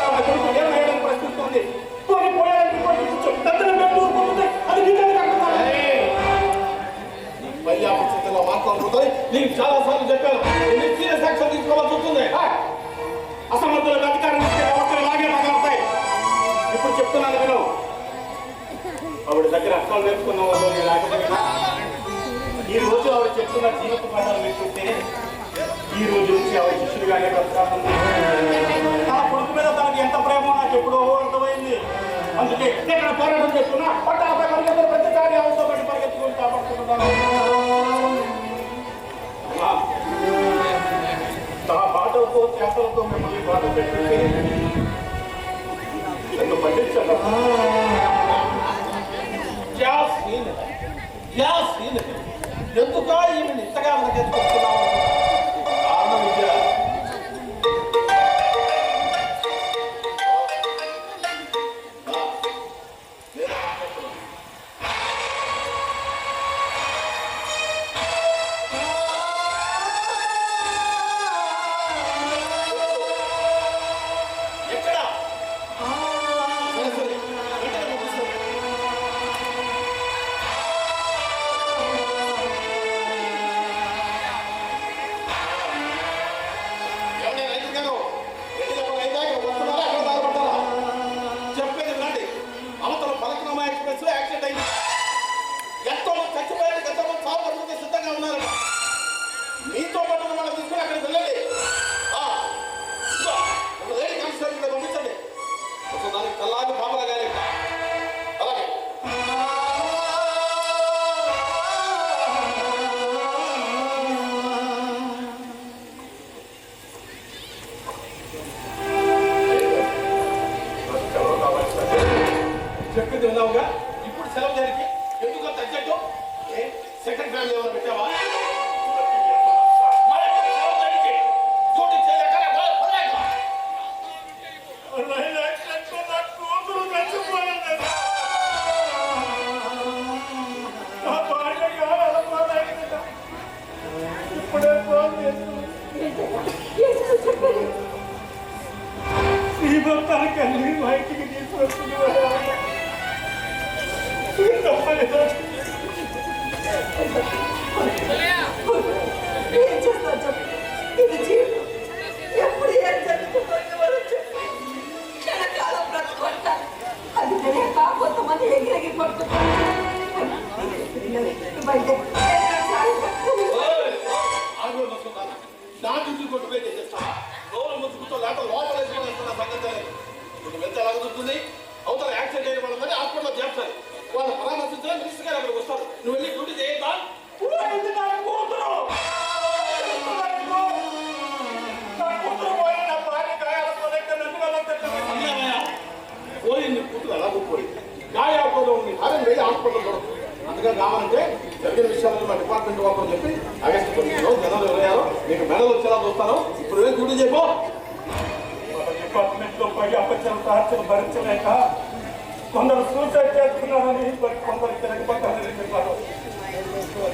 తన కొడుకు ఏం వేయడానికి ప్రశ్నిస్తుంది. పోయాడానికి ప్రశ్నించు. అది నీకు పై ఆఫీసులో మాట్లాడుతుంది. నీకు చాలా సార్లు చెప్పాను, సీరియస్ యాక్షన్ తీసుకోవాల్సి వస్తుంది. అసమర్థులకు అధికారం ఇస్తే వ్యవస్థలు ఇలాగే తగలుతాయి. ఇప్పుడు చెప్తున్నాను విను. ఆవిడ దగ్గర అర్థాలు నేర్చుకున్న వాళ్ళు లేకపోయినా ఈ రోజు ఆవిడ చెప్తున్న జీవిత పాఠాలు నేర్చుకుంటే ఈ రోజు నుంచి ఆవిడ శిష్యుడిగానే బ్రతకాలి. తన కొడుకు మీద తనకి ఎంత ప్రేమో నాకు ఎప్పుడో అర్థమైంది. అందుకే ఇక్కడ పోరాటం చేస్తున్నా పట్టాలపై పరిగెత్తులు ప్రతిసారి ఆవిడతో పాటు పరిగెత్తుకుంటూ కాపాడుకుంటున్నాను. తన పాటలతో చేతలతో మిమ్మల్ని బాధ పెట్టుకుంటే నన్ను పండించండి. ఎందుక ఈమెను ఇంతగా వెనకెత్తుకొస్తున్నావు? కారణం విద్య. చెప్పింది విన్నావుగా. ఇప్పుడు సెలవు దానికి ఎందుకు తగ్గట్టు సెకండ్ ఫ్యామిలీ ఎవరు పెట్టావా? ఇప్పుడే ఫోన్ శ్రీభక్తానికి మా ఇంటికి తీసుకొస్తుంది. ఏం చేస్తావు చెప్పు. ఇది జీవితం. ఎప్పుడు ఏం జరుగుతుందో క్షణకాలం బ్రతుకుంటారు. అది తెలియక కొంతమంది ఎగిరెగి కొడుతుంటారు. నా డ్యూటీ కొట్టుపోయి చేస్తా. లోపల ముచ్చుకుంటూ లేక లోపల వేసుకున్న సంగతి నువ్వు ఎంత ఎలా కుదురుతుంది? అవతల యాక్సిడెంట్ అయిన వాళ్ళని హాస్పిటల్లో చేస్తారు. వాళ్ళ పరామర్శించిన మినిస్టర్ గారు అక్కడికి వస్తారు. నువ్వు వెళ్ళి డ్యూటీ చేయదా? పోయింది కూతురు ఎలా పోయింది. గాయాపంలో ఉంది హారం వెళ్ళి హాస్పిటల్ చూడదు. అందుకని కావాలంటే జరిగిన విషయాలను మా డిపార్ట్మెంట్ వాళ్ళని చెప్పి ఆగస్టు 9 జనవరి 26 నీకు మెడల్ వచ్చేలా చూస్తాను. ఇప్పుడు వెళ్ళి డ్యూటీ చేయబో. డిపార్ట్మెంట్ లో పై అపచరం టార్చర్ భరించలేక కొందరు సూసైడ్ చేస్తున్నారని కొందరు తిరగబడ్డారని చెప్పారు.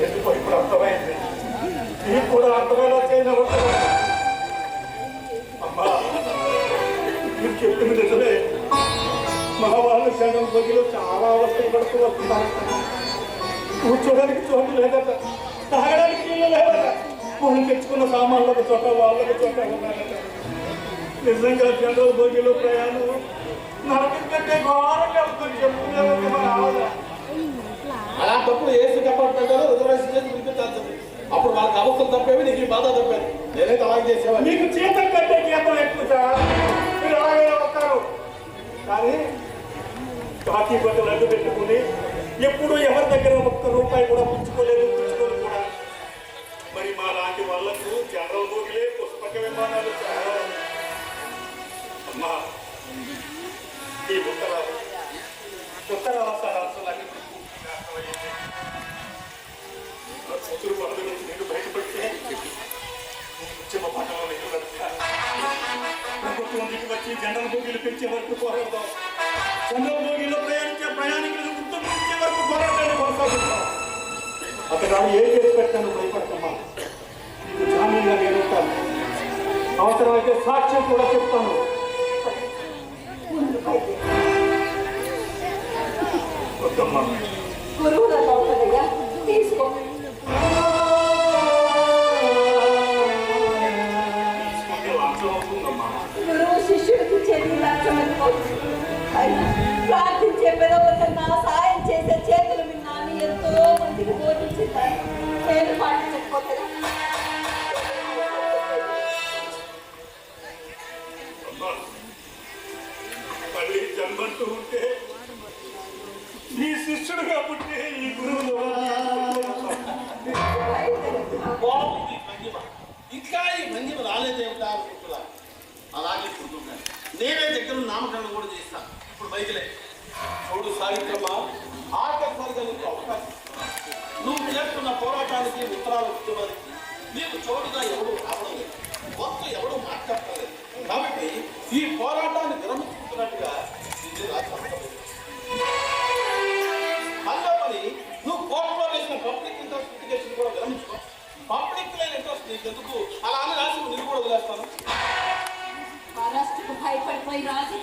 ఎందుకో ఇప్పుడు అర్థమైంది. నీకు కూడా అర్థమేలా చేయడం అమ్మా. మీరు చెప్పింది నిజమే. మా వాళ్ళు క్షణం బగిలో చాలా అవస్థలు పడుతూ వస్తున్నారు. కూర్చోడానికి చోటు లేదట, తాగడానికి ఇల్లు లేదట. మనం తెచ్చుకున్న సామాన్లకు చోట వాళ్ళకు చోట ఉన్నారట. నిజంగా జనరల్ బోగిలో ప్రయాణం నరకం కంటే ఘోరంగా ఉంటుంది. చెప్పుకునే మన ఆవిడ అలాంటప్పుడు ఏసీ కంపార్ట్మెంట్ రిజర్వేషన్ చేసి వినిపించాల్సింది. అప్పుడు వాళ్ళకి అవసరం తప్పేవి, నీకు ఈ బాధ తప్పేది. నేనైతే అలాగే చేసేవాడిని. మీకు జీతం కంటే జీతం ఎక్కువ సార్. మీరు అలాగే వస్తారు. కానీ కాకి బట్టలు అడ్డు పెట్టుకుని ఎప్పుడు ఎవరి దగ్గర ఒక్క రూపాయి కూడా పుచ్చుకోలేదు, పుచ్చుకోలేదు కూడా. మరి మా లాంటి వాళ్ళకు జనరల్ బోగిలే పుష్పక విమానాలు చాలా. అమ్మా ఈ ఉత్తరాల సార్ అసలు కూతురు వరద నుంచి నేను బయటపడితే ఉద్యమ పట్టణంలో నేను ప్రభుత్వం దిగి వచ్చి జనరల్ బోగీలు పెంచే వరకు పోరాడదాం. జనరల్ బోగీలో ప్రయాణించే ప్రయాణికులను గుర్తించే వరకు పోరాటాన్ని కొనసాగిస్తాం. అతగాడు ఏం చేసి పెట్టాను భయపడతామా? నీకు జామీన్గా నేను ఉంటాను. అవసరమైతే సాక్ష్యం కూడా చెప్తాను. వద్దమ్మా. గురువులలో ఒకటిగా తీసుకో. గురువు శిష్యుడికి చెల్లి లక్ష్యమనుకోవచ్చు. అయినా ప్రార్థించే పెదవులకన్నా సాయం చేసే చేతులు విన్నాను. ఎంతో మందికి బోధించింది. నేను పాటించకపోతే మళ్ళీ జన్మంటూ ఉంటే ఈ శిష్యుడు కాబట్టి ఈ గురువులు బాగుంది మంజిమ. ఇంకా ఈ మంజిమ రాలేదేమిటా అనుకుంటున్నా. అలాగే కూర్చుంటాను. నేనే దగ్గర నామకరణం కూడా చేస్తాను. ఇప్పుడు బయటలే చూడు సావిత్రమ్మ, ఆఖరిసారిగా నీకు అవకాశం ఇస్తున్నాను. నువ్వు చేస్తున్న పోరాటానికి ఉత్తరాలు ఇస్తున్నది నీకు చోటుగా ఎవరు రావడం లేదు, మొత్తం ఎవరు మాట్లాడలేదు. కాబట్టి ఈ పోరాటాన్ని విరమించుకున్నట్టుగా ఇది రాష్ట్రం. అందుకని నువ్వు కోర్టులో వేసిన పబ్లిక్ ఇంట్రెస్ట్ లిటిగేషన్ కూడా విరమించుకో. పబ్లిక్ లేని ఇంట్రెస్ట్ నీకు ఎందుకు? అలా అని రాసి నేను కూడా వదిలేస్తాను. మహారాష్ట్రకు భయపడిపోయి రాసి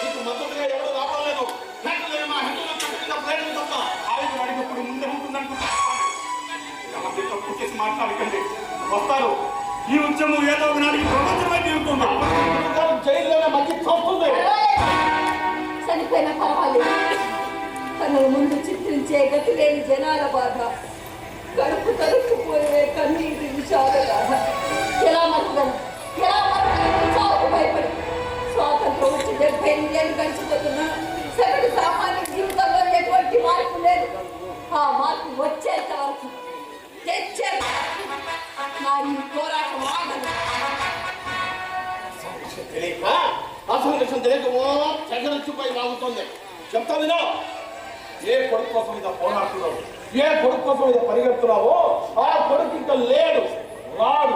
నీకు మద్దతుగా ఎవరు రావడం లేదు. మా హిందువులు ప్రయత్నం తప్ప ఆయుధం అడిగినప్పుడు ముందే ఉంటుందనుకుంటున్నాను. తప్పు చేసి మాట్లాడకండి. వస్తారు. ఈ ఉద్యమం ఏదో ఒక నాటికి ప్రపంచమై తీరుతుంది. జైల్లోనే మంచి చంపుతుంది. చనిపోయిన పర్వాలేదు. కన్నుల ముందు చిత్రించే గతి లేని జనాల బాధ, కడుపు తరుక్కుపోయే కన్నీటి విషాద గాథ. ఎలా మరగలను? చావుకు భయపడి స్వాతంత్రం వచ్చి 78 ఏళ్ళు గడిచిపోతున్నా సగటు సామాన్య జీవితంలో ఎటువంటి మార్పు లేదు. ఆ మార్పు వచ్చేంత వరకు తెచ్చే నా ఈ పోరాటం ఆగదు. తెలియక అసలు విషయం తెలియక చగరచ్చిపోయి వాగుతోంది. చెప్తా వినా, ఏ కొడుకు కోసం ఇదా పోరాడుతున్నావు, ఏ కొడుకు కోసం ఇదా పరిగెడుతున్నావో ఆ కొడుకు ఇంకా లేడు, రాడు.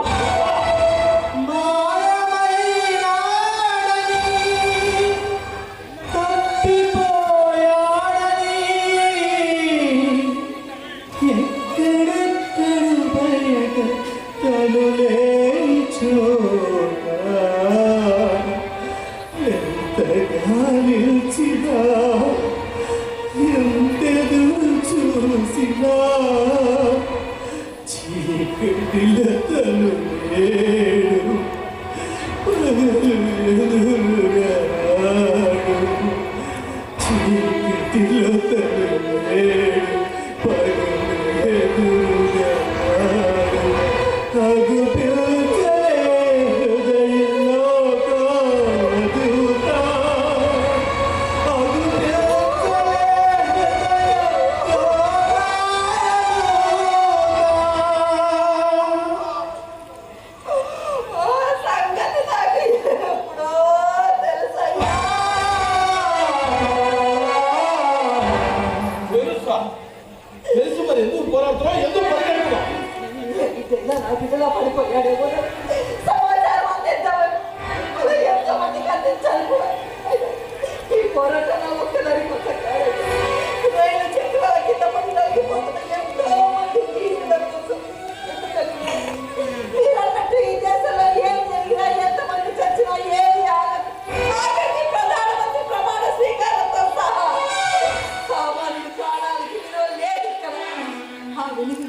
తెలుసు మరి ఎందుకు పోరాడుతున్నావు, ఎందుకు పరిగెడుతున్నావు? నా బిడ్డలో పడిపోయాడేమో సమాచారం అందిద్దామని ఎంతో మందికి అందించాలి కూడా. ఈ పోరాటం ఒక్కదానికి ఒక్క రైలు చెక్కుల కింద పడి నలిగిపోతున్న ఎంతో మంది జీవితం కోసం. మీరన్నట్టు ఈ దేశంలో ఏం జరిగినా, ఎంతమంది చచ్చినా ఏది ఆగదు. ఆఖరికి ప్రధానమంత్రి ప్రమాణ స్వీకారంతో సహా సామాన్యుడి ప్రాణాలకి విలువ లేదు ఇక్కడ. ఆ వెలుగు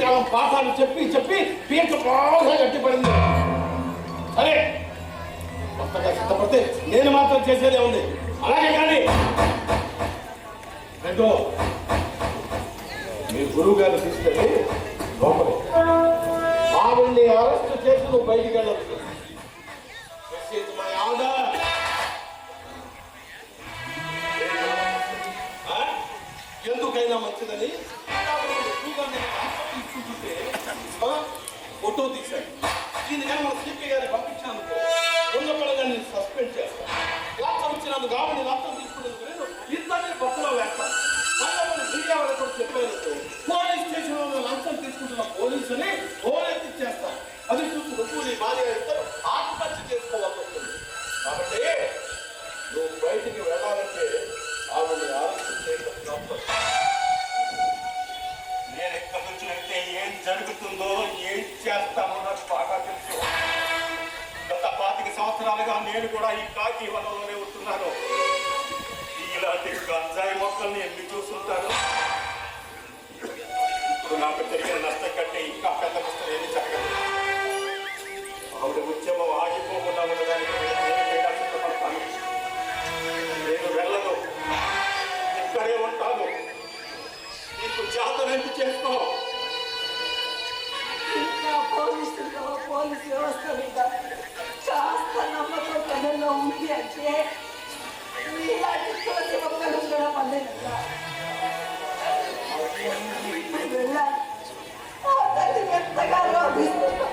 కాలం పాఠాలు చెప్పి చెప్పి పీక బాగా గట్టిపడింది. సరే కొత్తగా సిద్ధపడితే నేను మాత్రం చేసేదే ఉంది. అలాగే కానీ రెండో మీ గురువు గారిని తీసుకెళ్ళి లోపలి ఆవిడ్ని అరెస్ట్ చేసి నువ్వు బయటికి వెళ్ళచ్చు. ఎందుకైనా మంచిదని తీసుకుంటుంటే ఫోటో తీశాడు. దీని కానీ మన సిపి గారిని పంపించినందుకు ఉన్నపడగా నేను సస్పెండ్ చేస్తాను. లాభం వచ్చినందుకు కాబట్టి లాభం తీసుకున్నందుకు నేను ఇద్దరిని బస్సులో వేస్తాను. మీడియా వాళ్ళకి కూడా చెప్పేందుకు పోలీస్ స్టేషన్లో లంచం తీసుకుంటున్న పోలీసుని ఓరెత్తిచ్చేస్తాను. అది చూసి నువ్వు నీ భార్య ఇద్దరు ఆత్మహత్య చేసుకోవాల్సి వస్తుంది. కాబట్టి నువ్వు బయటికి వెళ్ళాలంటే ఆవిడని ఆలోచన చేయడం. నేను ఎక్కడి నుంచి వెళ్తే ఏం జరుగుతుందో ఏం చేస్తానో నాకు బాగా తెలుసు. గత 25 సంవత్సరాలుగా నేను కూడా ఈ కాకి వనంలోనే ఉంటున్నాను. ఇలాంటి గంజాయి మొక్కల్ని ఎన్ని చూస్తుంటాను. ఇప్పుడు నాకు జరిగిన నష్టం కంటే ఇంకా పెద్ద నష్టం ఏమి జరగదు. ఆవిడ ఉద్యమం ఆగిపోకుండా ఉండడానికి నేను సిద్ధపడతాను. నేను వెళ్ళను, ఇక్కడే ఉంటాను. నీకు జాతర చేసుకో. పోలీసు వ్యవస్థ మీద కాస్త నమ్మకం కథల్లో ఉంది అంటే మీలాంటి తోటి ఒక్కరు ఉండడం అదేనట. వెళ్ళాలి. ఆ తల్లి ఎంతగా రోగిస్తున్నా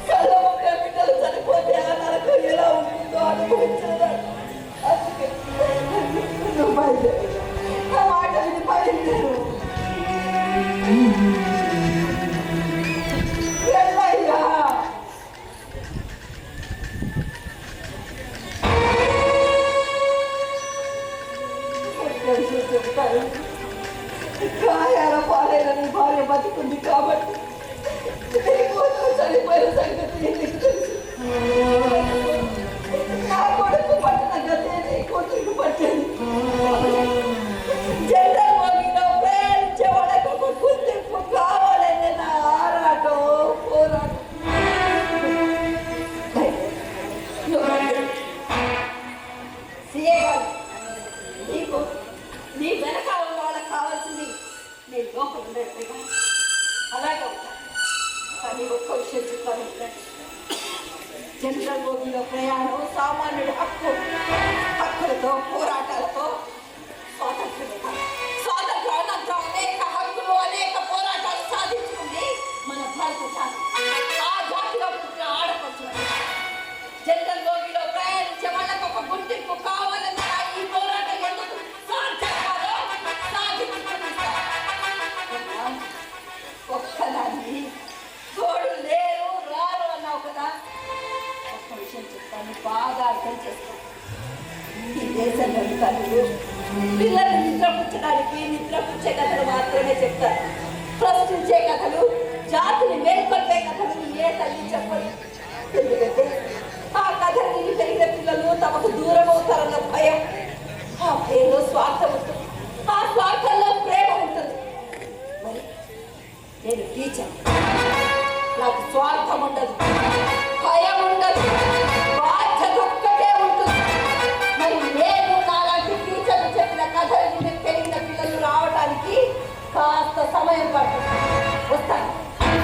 కళ్ళ ముక్క బిడ్డలు చనిపోతే ఆ నరకం ఎలా ఉంటుందో అనుభవించదాడు. అందుకే నువ్వు బయలుదేరు. నా మాట విని బయలుదేరు. వెళ్ళయ్యా. చెప్తారు గాయాల పాలైన నీ భార్య బతుకుంది కాబట్టి చనిపోయిన సంగతి నీకు తెలుసు. నా కొడుకు పట్టిన గతే నీ కూతురికి పట్టింది. జనరల్ మోగిలో ప్రేమించే వాళ్ళకు ఒక గుర్తింపు కావాలని నా ఆరాటం పోరాటం. నీకు నీ వెనకాల వాళ్ళకి కావాల్సింది నీ లోపల ఉండేట్టుగా అలాగే ఉంటాను. కానీ ఒక్క విషయం చెప్తాను. జనరల్ భూమిలో ప్రయాణం సామాన్యుడి హక్కులతో పోరాటాలతో స్వాతంత్రం అనంతరం అనేక హక్కులు అనేక పోరాటాలు సాధించుకుంది మన భారత జాతి. ఆ జాతిలో పుట్టిన ఆడపడుచు జనరల్ భూమిలో ప్రయాణించే వాళ్ళకు ఒక గుర్తింపు కావాలన్న ఈ పోరాటం ఎందుకు సాధ్యం కాదో ఒక్కదాన్ని తోడు లేరు రారు అన్నావు కదా. ఒక్క విషయం చెప్తాను, బాగా అర్థం చేస్తాను. ఈ దేశంలోని తల్లులు పిల్లలు నిద్రపుచ్చే కథలు మాత్రమే చెప్తారు. ప్రశ్నించే కథలు, జాతిని మేల్కొల్పే కథలు ఏ తల్లి చెప్పదు. ఎందుకంటే ఆ కథలు విని పెరిగిన పిల్లలు తమకు దూరం అవుతారన్న భయం. ఆ ప్రేమలో స్వార్థం ఉంటుంది, ఆ స్వార్థంలో ప్రేమ ఉంటుంది. మరి నేను టీచర్, నాకు స్వార్థం ఉండదు, భయం ఉండదు, బాధ్యత ఒక్కటే ఉంటుంది. మరి నేను నాలాంటి టీచర్లు చెప్పిన కథలు విని పెరిగిన పిల్లలు రావడానికి కాస్త సమయం పడుతుంది. వస్తాను,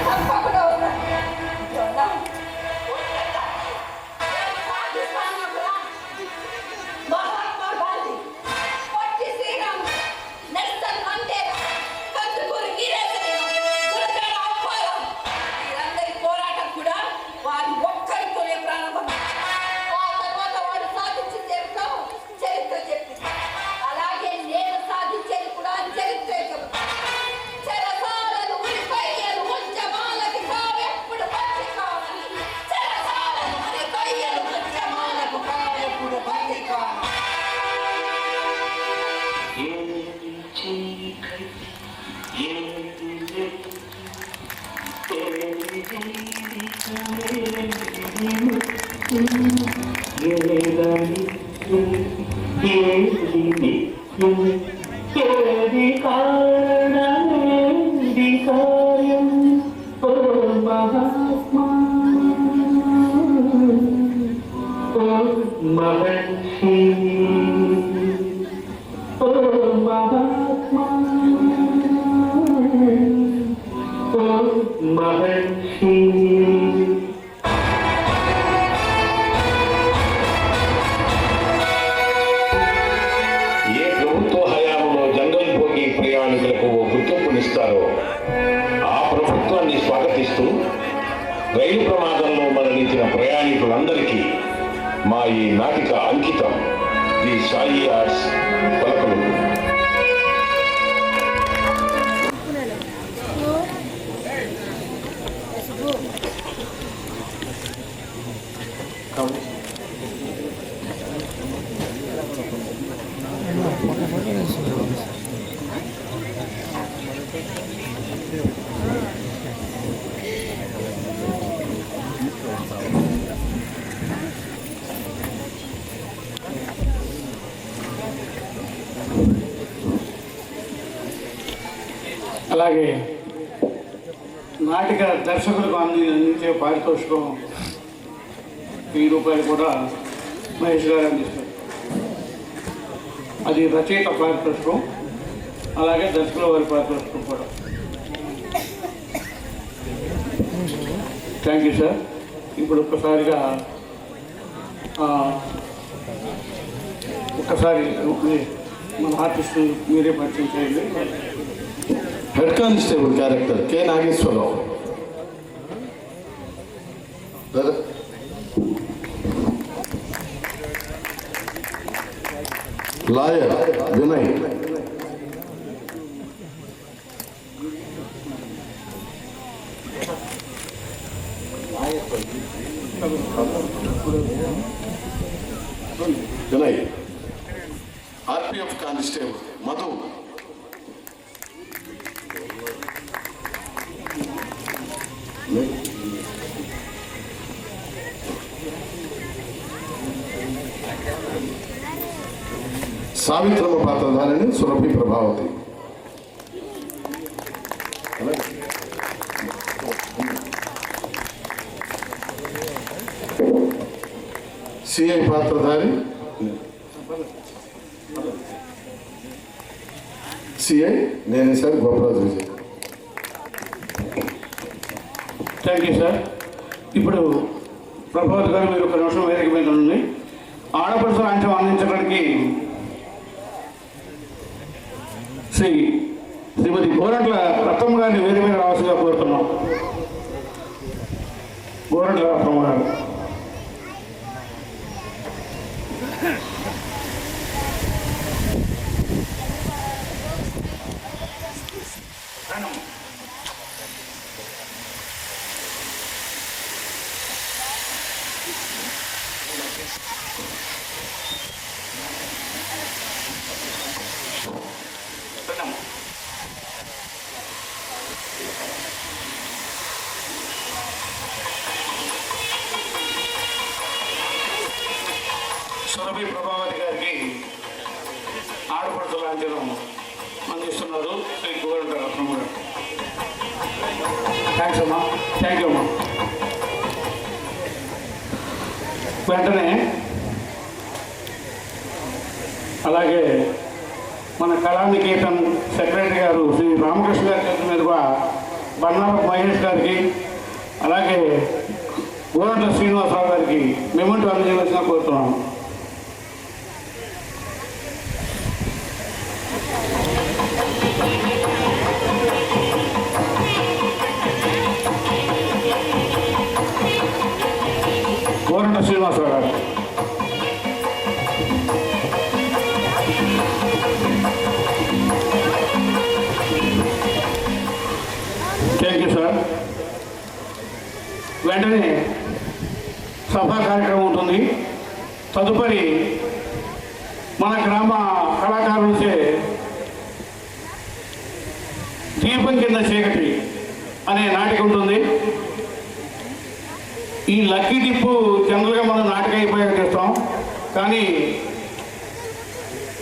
తప్పకుండా వస్తాను. మహాత్మా గాంధీ, పొట్టి శ్రీరామ్, నెల్సన్ మండేలా, కందుకూరి వీరేశలింగం, గురజాడ అప్పారావు, వీరందరి పోరాటం కూడా వారి ఒక్కరితోనే ప్రారంభం. ఆ తర్వాత వారు సాధించింది ఏమిటో చరిత్ర చెప్పింది. అలాగే నేను సాధించేది కూడా చరిత్రే చెబుతాను. చెరసాలను ఉరికొయ్యలు ఉద్యమాలకి కావెప్పుడు బతి కావాలి. చెరసాలను ఉరికొయ్యలు ఉద్యమాలకు కావెప్పుడు బతి కావాలి. ఏది కారణమేది కార్యం మహర్షి ఓ మహాత్మా ఓ మహర్షి ఏ ప్రభుత్వ హయాంలో జనరల్ భోగి ప్రయాణికులకు ఓ గుర్తింపునిస్తారో ఆ ప్రభుత్వాన్ని స్వాగతిస్తూ రైలు ప్రమాదంలో మరణించిన ప్రయాణికులందరికీ మా ఈ నాటిక అంకితం. ది సాయి ఆర్ట్స్ పలకలు. అలాగే నాటిక దర్శకులకు అందించే పారితోషికం ₹1000 కూడా మహేష్ గారు అందిస్తారు. అది రచయిత పారితోషికం, అలాగే దర్శకుల వారి పారితోషికం కూడా. Thank you sir. ఇప్పుడు ఒక్కసారి మన ఆర్టిస్ట్ మీరే పరిచయం చేయండి. Head constable character K Nageswararao. Lawyer Vinay. Vinay. RPF constable Madhu. Savitramma పాత్రధారిణి సురభి ప్రభావతి. సిఐ పాత్రధారి సిఐ నేను sir Goparaju Vijay. Thank you sir. ఇప్పుడు ప్రభావత్ గారు మీరు ఒక నిమిషం వేదిక మీద ఉండి ఆడపడుచు లాంఛనం అందించడానికి శ్రీమతి గోరంట్ల రత్నమ్మ గారిని వేదిక మీద రావాల్సిందిగా కోరుతున్నాం. గోరంట్ల రత్నమ్మ గారు. సురభి ప్రభావతి గారికి ఆడపడుచు లాంఛనం అందిస్తున్నారు శ్రీ గోరంట్ల రత్నమ్మ గారు. థ్యాంక్స్ అమ్మా. థ్యాంక్ యూ అమ్మా. వెంటనే అలాగే మన కళానికేతన్ సెక్రటరీ గారు శ్రీ రామకృష్ణ గారి చేతుల మీదుగా బన్నారపు మహేష్ గారికి, అలాగే గోరంట్ల శ్రీనివాసరావు గారికి మెమెంటో అందజేయవలసిన కోరుతున్నాను. గోరంట్ల శ్రీనివాసరావు గారు. Thank you sir. వెంటనే సభా కార్యక్రమం ఉంటుంది. తదుపరి మన గ్రామ కళాకారులచే దీపం కింద చీకటి అనే నాటిక ఉంటుంది. ఈ లక్కీ టిప్పు జనరల్గా మనం నాటిక అయిపోయాక చేస్తాం, కానీ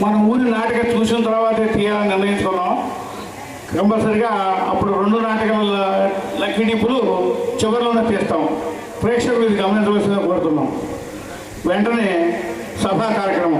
మన ఊరి నాటిక చూసిన తర్వాతే తీయాలని నిర్ణయించుకున్నాం. కంపల్సరిగా అప్పుడు 2 నాటకాల లక్కీ టిప్పులు చివరిలోనే తీస్తాం. ప్రేక్షకులు ఇది గమనించవలసిందిగా కోరుతున్నాం. వెంటనే సభా కార్యక్రమం